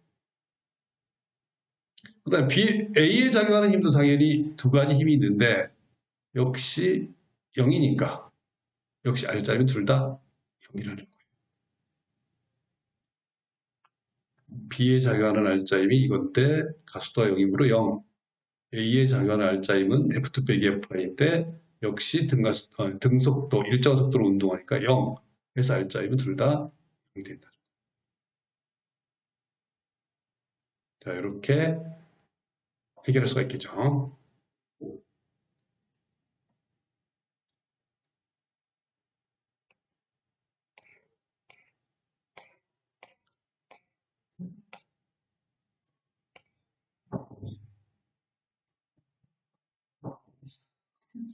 그 다음에 A에 작용하는 힘도 당연히 두 가지 힘이 있는데 역시 0이니까 역시 알짜임은 둘 다 0이라는 거예요. B에 작용하는 알짜임이 이건데 가속도가 0이므로 0. A에 작용하는 알짜임은 F2 빼기 F'인데 역시 등속도, 일정 속도로 운동하니까 0. 그래서 알짜임은 둘 다 0이 된다. 자, 이렇게 해결할 수가 있겠죠.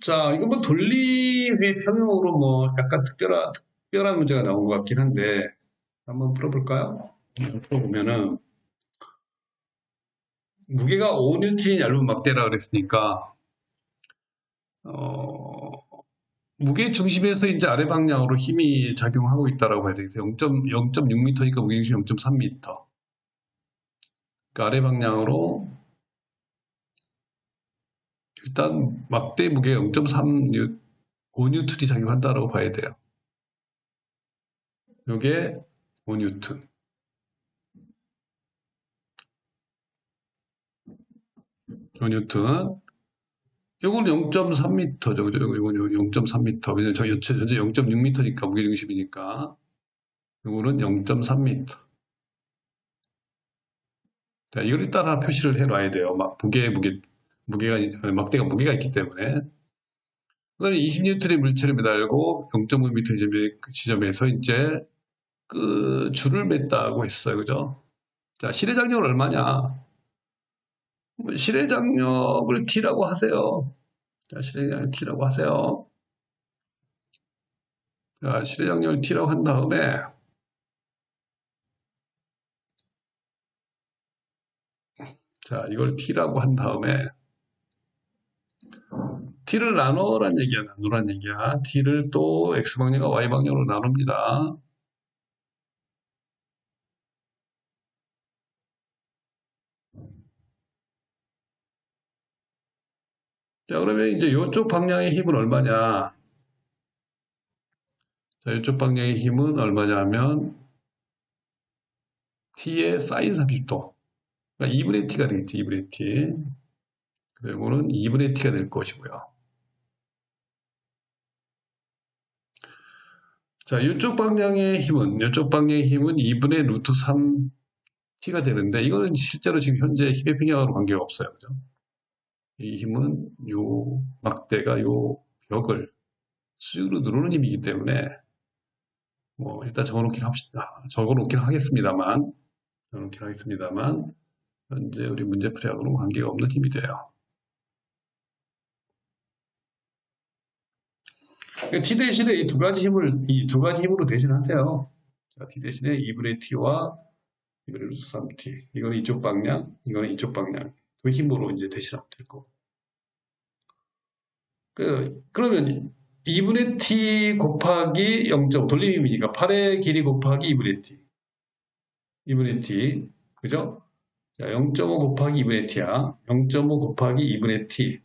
자, 이거 뭐 돌림의 평형으로 뭐 약간 특별한 문제가 나온 것 같긴 한데, 한번 풀어볼까요? 풀어보면은, 무게가 5N이 얇은 막대라 그랬으니까, 어, 무게 중심에서 이제 아래 방향으로 힘이 작용하고 있다라고 봐야 되겠어요. 0.6m니까 무게 중심 0.3m. 그러니까 아래 방향으로 일단 막대 무게 0.35N이 작용한다라고 봐야 돼요. 요게 5N. 요건 0.3m죠. 그죠? 이건 0.3m. 왜냐면 저 현재 0.6m니까 무게중심이니까. 요거는 0.3m. 자, 이걸 일단 하나 표시를 해놔야 돼요. 막대가 무게가 있기 때문에. 그다음에 20N의 물체를 매달고 0.5m 지점에서 이제 그 줄을 맸다고 했어요. 그죠? 자, 실의 장력은 얼마냐? 뭐 실의 장력을 T라고 하세요. 자, 실의 장력 T라고 하세요. 자, 실의 장력을 T라고 한 다음에 자, 이걸 T라고 한 다음에 T를 나누란 얘기야, 나누란 얘기야. T를 또 X방향과 Y방향으로 나눕니다. 자, 그러면 이제 이쪽 방향의 힘은 얼마냐? 자, 이쪽 방향의 힘은 얼마냐 하면 T의 사인 30도. 그러니까 2분의 T가 되겠지, 2분의 T. 그리고는 2분의 T가 될 것이고요. 자, 이쪽 방향의 힘은 2분의 루트 3T가 되는데, 이거는 실제로 지금 현재 힘의 평형하고 관계가 없어요. 그죠? 이 힘은 요 막대가 요 벽을 수직으로 누르는 힘이기 때문에, 뭐, 일단 적어놓긴 하겠습니다만, 현재 우리 문제풀이하고는 관계가 없는 힘이 돼요. T 대신에 이 두 가지 힘으로 대신하세요. 자, T 대신에 2분의 T와 2분의 루트 3T. 이거는 이쪽 방향, 이거는 이쪽 방향. 그 힘으로 이제 대신하면 될 거고. 그러면 2분의 T 곱하기 0.5, 돌림힘이니까 8의 길이 곱하기 2분의 T. 2분의 T. 그죠? 자, 0.5 곱하기 2분의 T야. 0.5 곱하기 2분의 T.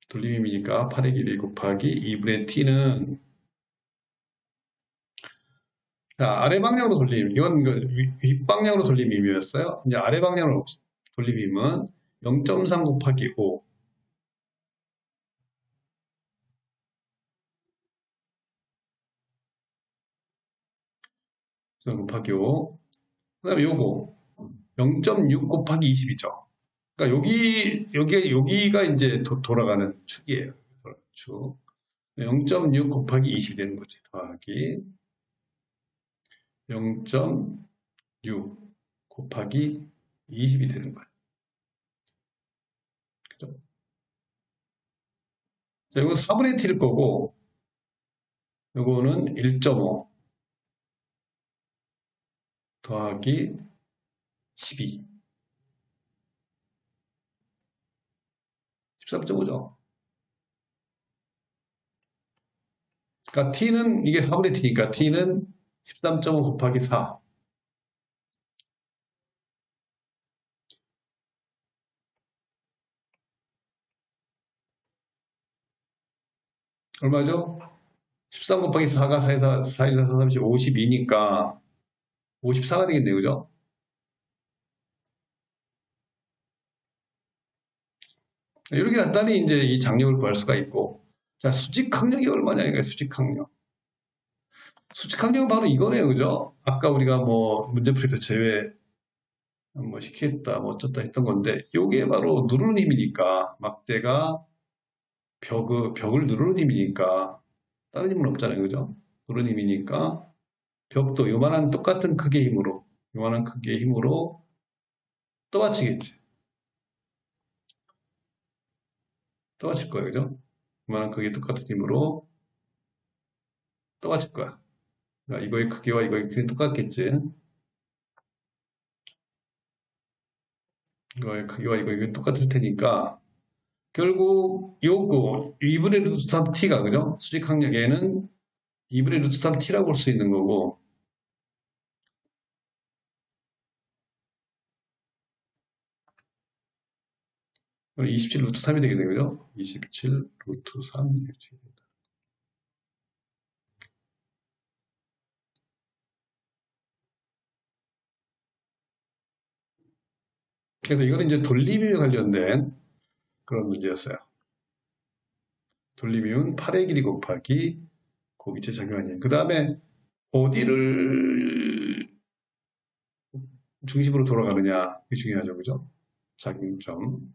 돌림힘이니까 8의 길이 곱하기 2분의 T는 자, 아래 방향으로 돌림. 이건 윗방향으로 돌림힘이었어요. 이제 아래 방향으로 돌림힘은 0.3 곱하기 5. 곱하기 5. 그 다음에 요거 0.6 곱하기 20이죠. 그러니까 여기가 이제 돌아가는 축이에요. 축. 0.6 곱하기 20이 되는 거지. 더하기 0.6 곱하기 20이 되는 거예요. 그죠? 자, 이건 4분의 t일 거고, 이거는 1.5 더하기 12. 13.5죠. 그러니까 t는 이게 4분의 t니까 t는 13.5 곱하기 4. 얼마죠? 13 곱하기 4가 4, 4, 1, 4, 4, 30, 52니까 54가 되겠네요. 그죠? 이렇게 간단히 이제 이 장력을 구할 수가 있고. 자, 수직항력이 얼마냐, 이거 수직항력. 수직항력은 바로 이거네요. 그죠? 아까 우리가 뭐 문제풀이에서 제외 뭐 시키겠다, 뭐 어쩌다 했던 건데, 이게 바로 누르는 힘이니까, 막대가 벽을 누르는 힘이니까, 다른 힘은 없잖아요. 그죠? 누르는 힘이니까, 벽도 요만한 똑같은 크기의 힘으로 떠받치겠지. 똑같을 거예요. 그죠? 그러면 그게 똑같은 힘으로 똑같을 거야. 그러니까 이거의 크기와 이거의 크기는 똑같겠지. 이거의 크기와 이거의 크기는 똑같을 테니까 결국 요거 2분의 루트 3t가 그죠? 수직 항력에는 2분의 루트 3t라고 볼 수 있는 거고 27 루트 3이 되게 되고요. 27 루트 3 이렇게 된다. 그래서 이거는 이제 돌림에 관련된 그런 문제였어요. 돌림이면 8의 길이 곱하기 고기체 작용하니. 그 다음에 어디를 중심으로 돌아가느냐. 그게 중요하죠. 그죠? 작용점.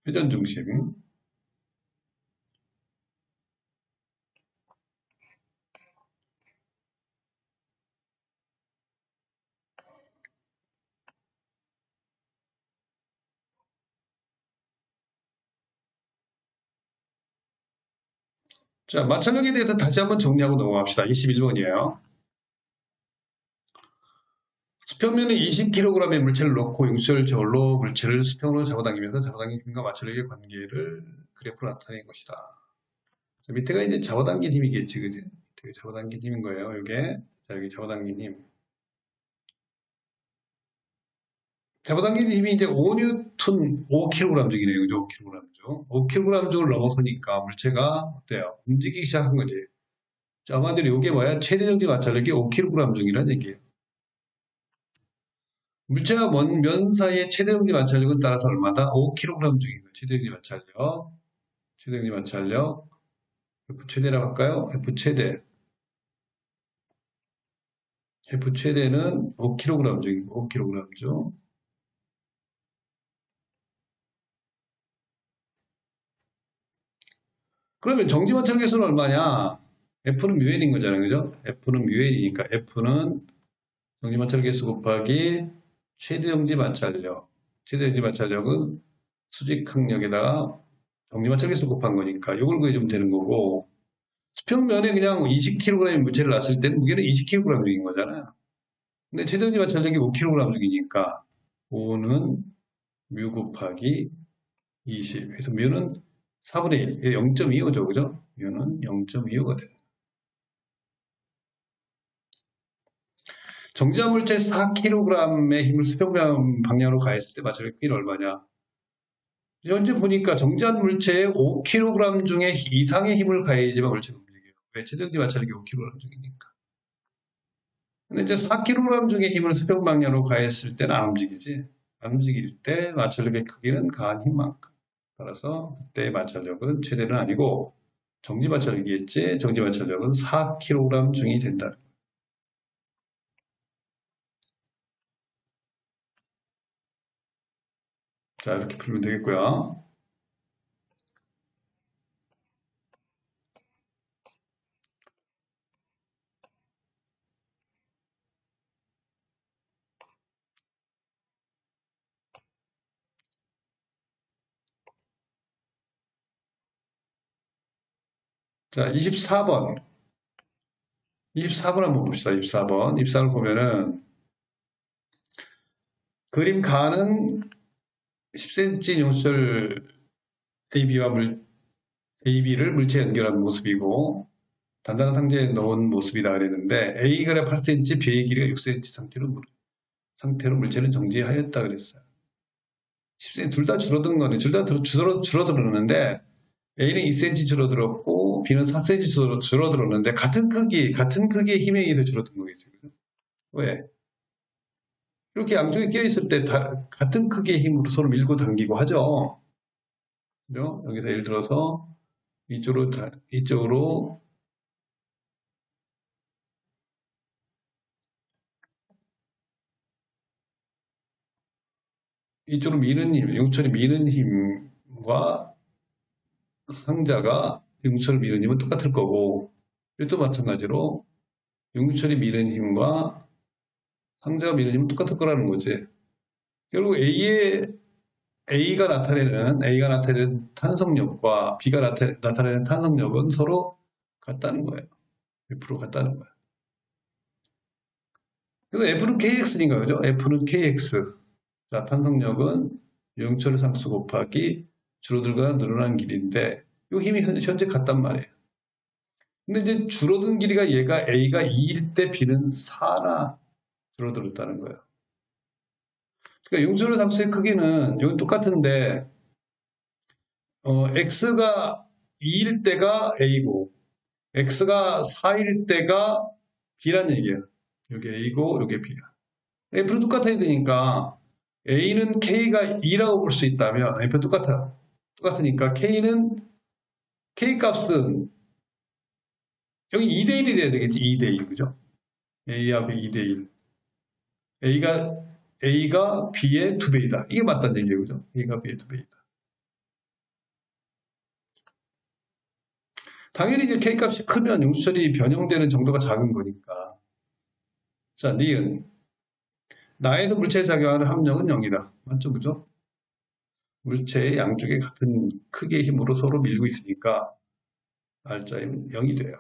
회전 중심. 자, 마찰력에 대해서 다시 한번 정리하고 넘어갑시다. 21번이에요. 수평면에 20kg의 물체를 넣고 용철 저울로 물체를 수평으로 잡아당기면서 잡아당긴 힘과 마찰력의 관계를 그래프로 나타낸 것이다. 자, 밑에가 이제 잡아당긴 힘이겠지, 그지? 밑에 잡아당긴 힘인 거예요, 이게. 자, 여기 잡아당긴 힘. 잡아당기는 힘이 이제 5뉴턴, 5kg중이네요. 그죠? 5kg중. 5kg중을 넘어서니까 물체가 어때요? 움직이기 시작한 거지. 자, 한마디로 이게 뭐야? 최대 정지 마찰력이 5kg중이라는 얘기예요. 물체가 먼 면 사이의 최대 정지 마찰력은 따라서 얼마다? 5kg중인 거예요. 최대 정지 마찰력. 최대 정지 마찰력. F 최대라고 할까요? F 최대. F 최대는 5kg중이고, 5kg중. 그러면 정지 마찰력에서는 얼마냐? F는 뮤N인 거잖아요. 그죠? F는 뮤N이니까 F는 정지 마찰력 개수 곱하기 최대 정지 마찰력. 최대 정지 마찰력은 수직 항력에다가 정지 마찰력 개수 곱한 거니까 이걸 구해주면 되는 거고 수평면에 그냥 20kg의 물체를 놨을 때는 무게는 20kg인 거잖아요. 근데 최대 정지 마찰력이 5kg이니까 5는 뮤 곱하기 20. 그래서 뮤는 4분의 1. 0.25죠. 그죠? 뮤는 0.25가 돼요. 정지한 물체 4kg의 힘을 수평 방향으로 가했을 때 마찰력 크기는 얼마냐? 현재 보니까 정지한 물체에 5kg 중에 이상의 힘을 가해야지만 물체가 움직여요. 왜? 최정지 마찰력이 5kg 중이니까. 근데 이제 4kg 중의 힘을 수평 방향으로 가했을 때는 안 움직이지. 안 움직일 때 마찰력의 크기는 가한 힘만큼. 따라서 그때의 마찰력은 최대는 아니고 정지 마찰력이겠지. 정지 마찰력은 4kg 중이 된다. 자, 이렇게 풀면 되겠고요. 자, 24번. 24번 한번 봅시다. 24번. 24를 보면은 그림 가는 10cm 용설 AB를 물체에 연결한 모습이고 단단한 상자에 넣은 모습이다 그랬는데 A가 8cm, B의 길이가 6cm 상태로 물체는 정지하였다 그랬어요. 10cm 둘 다 줄어든 거네. 둘 다 줄어들었는데 A는 2cm 줄어들었고 B는 4cm 줄어들었는데 같은 크기의 힘에 의해서 줄어든 거겠죠. 왜? 이렇게 양쪽에 끼어 있을 때 같은 크기의 힘으로 서로 밀고 당기고 하죠. 그죠? 여기서 예를 들어서 이쪽으로 미는 힘, 용철이 미는 힘과 상자가 용철을 미는 힘은 똑같을 거고 이것도 마찬가지로 용철이 미는 힘과 상자가 미는 힘은 똑같을 거라는 거지. 결국 A가 나타내는 탄성력과 B가 나타내는 탄성력은 서로 같다는 거예요. F로 같다는 거예요. 그래서 F는 KX니까, 그죠? F는 KX. 자, 탄성력은 유형철의 상수 곱하기 줄어들거나 늘어난 길인데, 이 힘이 현재 같단 말이에요. 근데 이제 줄어든 길이가 A가 2일 때 B는 4나 줄어들었다는 거예요. 그러니까 유형철의 상수의 크기는 여기 똑같은데, X가 2일 때가 A고, X가 4일 때가 B란 얘기예요. 여기 A고, 여기 B야. F는 똑같아야 되니까, A는 K가 2라고 볼 수 있다면, F는 똑같으니까, K 값은, 여기 2대1이 돼야 되겠지, 2대1, 그죠? A하고 2대1. A가 B의 2배이다. 이게 맞다는 얘기예요, 그죠? A가 B의 2배이다. 당연히 이제 K 값이 크면 용수철이 변형되는 정도가 작은 거니까. 자, 니은. 나에서 물체에 작용하는 함량은 0이다. 맞죠, 그죠? 물체의 양쪽에 같은 크기의 힘으로 서로 밀고 있으니까 R자임은 0이 돼요.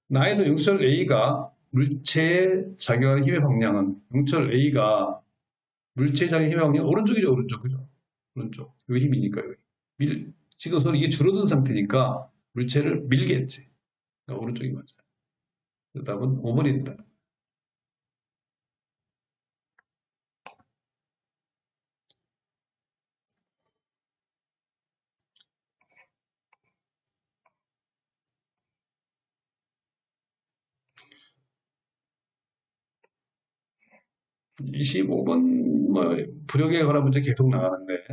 나에서 용수철 A가 물체에 작용하는 힘의 방량은 용철 A가 물체에 작용하는 힘의 방량은 오른쪽이죠, 오른쪽, 그죠? 오른쪽. 여기 힘이니까 여기. 지금 서로 이게 줄어든 상태니까 물체를 밀겠지. 그러니까 오른쪽이 맞아요. 답은 5번입니다. 25번 부력에 관한 문제 계속 나가는데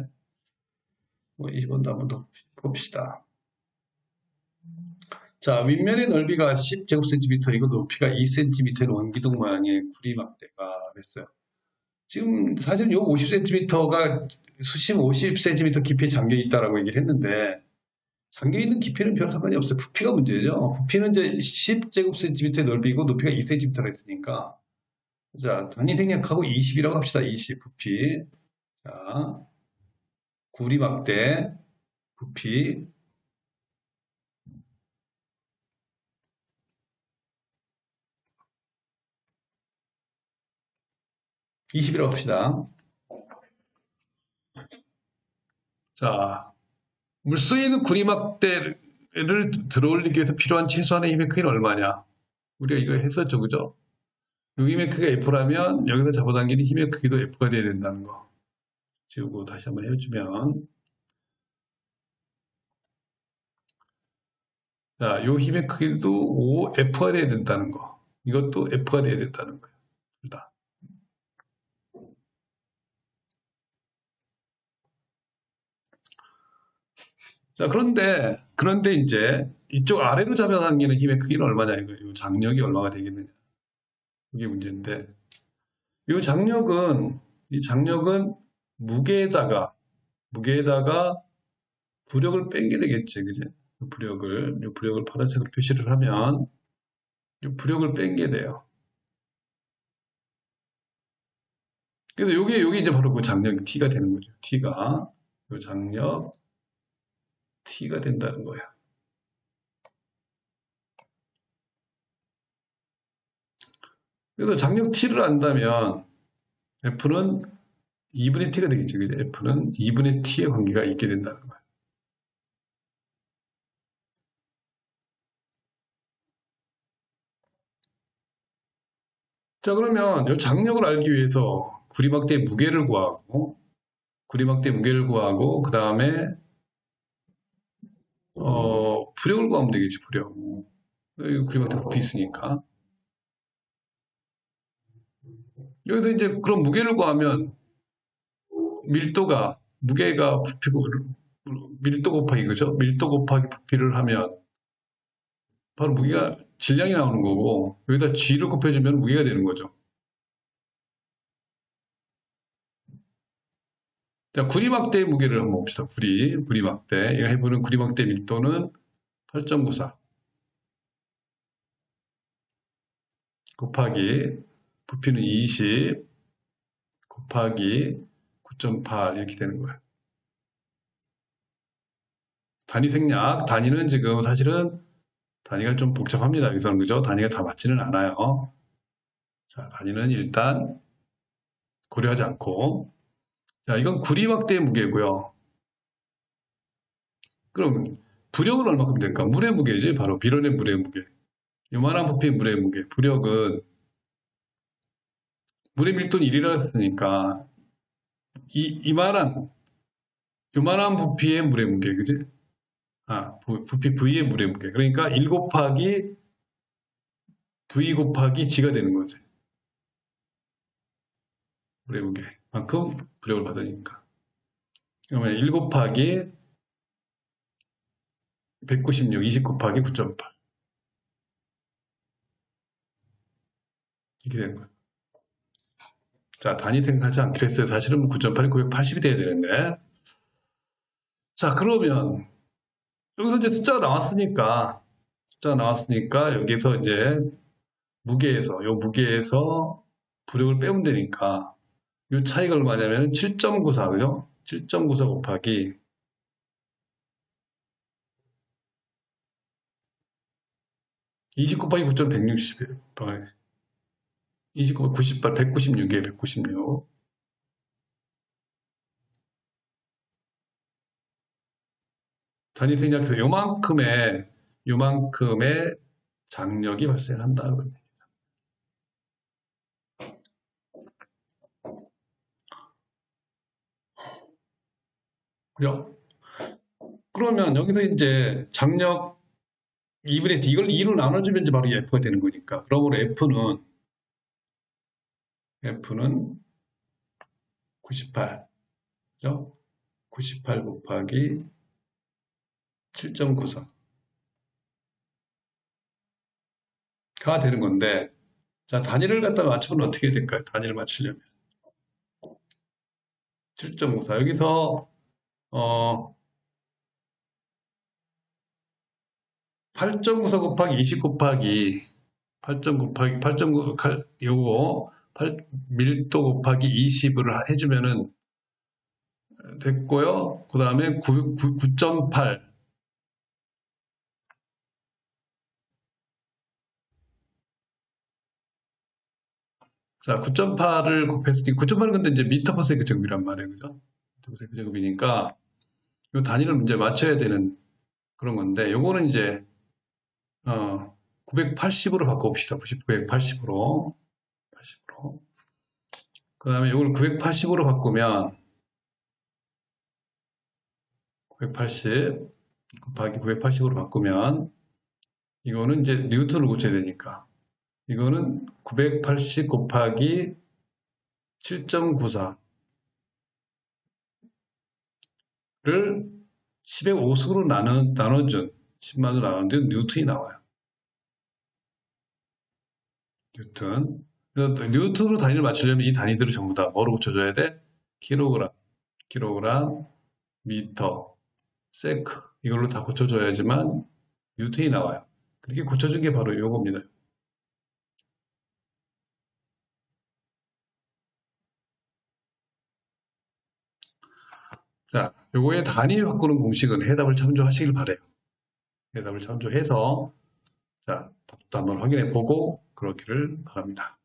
20번도 한번 더 봅시다. 자, 윗면의 넓이가 10제곱cm이고 높이가 2cm인 원기둥 모양의 구리막대가 됐어요. 지금 사실 요 50cm가 수심 50cm 깊이에 잠겨 있다라고 얘기를 했는데 잠겨 있는 깊이는 별 상관이 없어요. 부피가 문제죠. 부피는 이제 10제곱cm 넓이고 높이가 2cm라 했으니까 자, 단위 생략하고 20이라고 합시다. 20 부피. 자, 구리막대 부피 20이라고 합시다. 자, 물속에 있는 구리막대를 들어올리기 위해서 필요한 최소한의 힘의 크기는 얼마냐? 우리가 이거 했었죠, 그죠? 이 힘의 크기가 F라면 여기서 잡아당기는 힘의 크기도 F가 돼야 된다는 거. 지우고 다시 한번 해주면 자, 이 힘의 크기도 F가 돼야 된다는 거. 이것도 F가 돼야 된다는 거예요. 둘 다. 자, 그런데 이제 이쪽 아래로 잡아당기는 힘의 크기는 얼마냐 이거예요. 이 장력이 얼마가 되겠느냐. 이게 문제인데 이 장력은 무게에다가 부력을 뺀 게 되겠지, 그지? 이 부력을 파란색으로 표시를 하면 이 부력을 뺀 게 돼요. 그래서 요게 이제 바로 그 장력 T가 되는 거죠. 이 장력 T가 된다는 거예요. 그래서 장력 T를 안다면 F는 2분의 T가 되겠죠. 그죠? F는 2분의 T의 관계가 있게 된다는 거예요. 자, 그러면 이 장력을 알기 위해서 구리막대의 무게를 구하고, 그 다음에, 부력을 구하면 되겠지, 부력. 여기 구리막대 부피 있으니까. 여기서 이제 그럼 무게를 구하면 무게가 부피고, 밀도 곱하기, 그죠? 밀도 곱하기 부피를 하면 바로 무게가 질량이 나오는 거고, 여기다 G를 곱해주면 무게가 되는 거죠. 자, 구리막대의 무게를 한번 봅시다. 구리막대. 이거 해보는 구리막대 밀도는 8.94 곱하기 부피는 20 곱하기 9.8 이렇게 되는 거예요. 단위 생략. 단위는 지금 사실은 단위가 좀 복잡합니다. 여기서는 그죠? 단위가 다 맞지는 않아요. 자, 단위는 일단 고려하지 않고. 자, 이건 구리막대의 무게고요. 그럼 부력은 얼마큼 될까? 물의 무게지. 바로 비론의 물의 무게. 요만한 부피의 물의 무게. 부력은 물의 밀도는 1이라고 했으니까 요만한 부피의 물의 무게, 그지? 부피 V의 물의 무게. 그러니까 1 곱하기 V 곱하기 G가 되는 거지. 물의 무게만큼 부력을 받으니까. 그러면 1 곱하기 196, 20 곱하기 9.8. 이렇게 되는 거야. 자, 단위 생각하지 않기로 했어요. 사실은 9.8이 980이 돼야 되는데. 자, 그러면 여기서 이제 숫자가 나왔으니까 여기서 이제 요 무게에서 부력을 빼면 되니까 요 차이가 얼마냐면 7.94, 그죠? 7.94 곱하기 20 곱하기 9.160, 20 곱하기 98, 196이에요, 196. 단위 생략해서 요만큼의 장력이 발생한다. 그죠? 그러면 여기서 이제 장력 2분의 D, 이걸 2로 나눠주면 이제 바로 F가 되는 거니까. 그러므로 F는 98, 그죠? 98 곱하기 7.94가 되는 건데, 자, 단위를 갖다 맞추면 어떻게 될까요? 단위를 맞추려면. 7.94. 여기서, 8.94 곱하기 20 곱하기 8.9, 요거, 밀도 곱하기 20을 해주면은 됐고요. 그 다음에 9.8. 자, 9.8을 곱했을 때, 9.8은 근데 이제 미터 퍼 세컨드 제곱이란 말이에요. 그죠? 미터 퍼 세컨드 제곱이니까, 이 단위를 이제 맞춰야 되는 그런 건데, 요거는 이제, 980으로 바꿔봅시다. 980으로. 80으로. 그 다음에 이걸 980으로 바꾸면, 980 곱하기 980으로 바꾸면, 이거는 이제 뉴턴을 고쳐야 되니까, 이거는 980 곱하기 7.94를 10의 5승으로 나눠준 10만으로 나누는데 뉴턴이 나와요. 뉴턴. 뉴턴으로 단위를 맞추려면 이 단위들을 전부 다 뭐로 고쳐줘야 돼? 킬로그램, 미터, 세크 이걸로 다 고쳐줘야지만 뉴턴이 나와요. 그렇게 고쳐준 게 바로 이겁니다. 자, 요거의 단위 바꾸는 공식은 해답을 참조하시길 바래요. 해답을 참조해서 자, 답도 한번 확인해 보고 그러기를 바랍니다.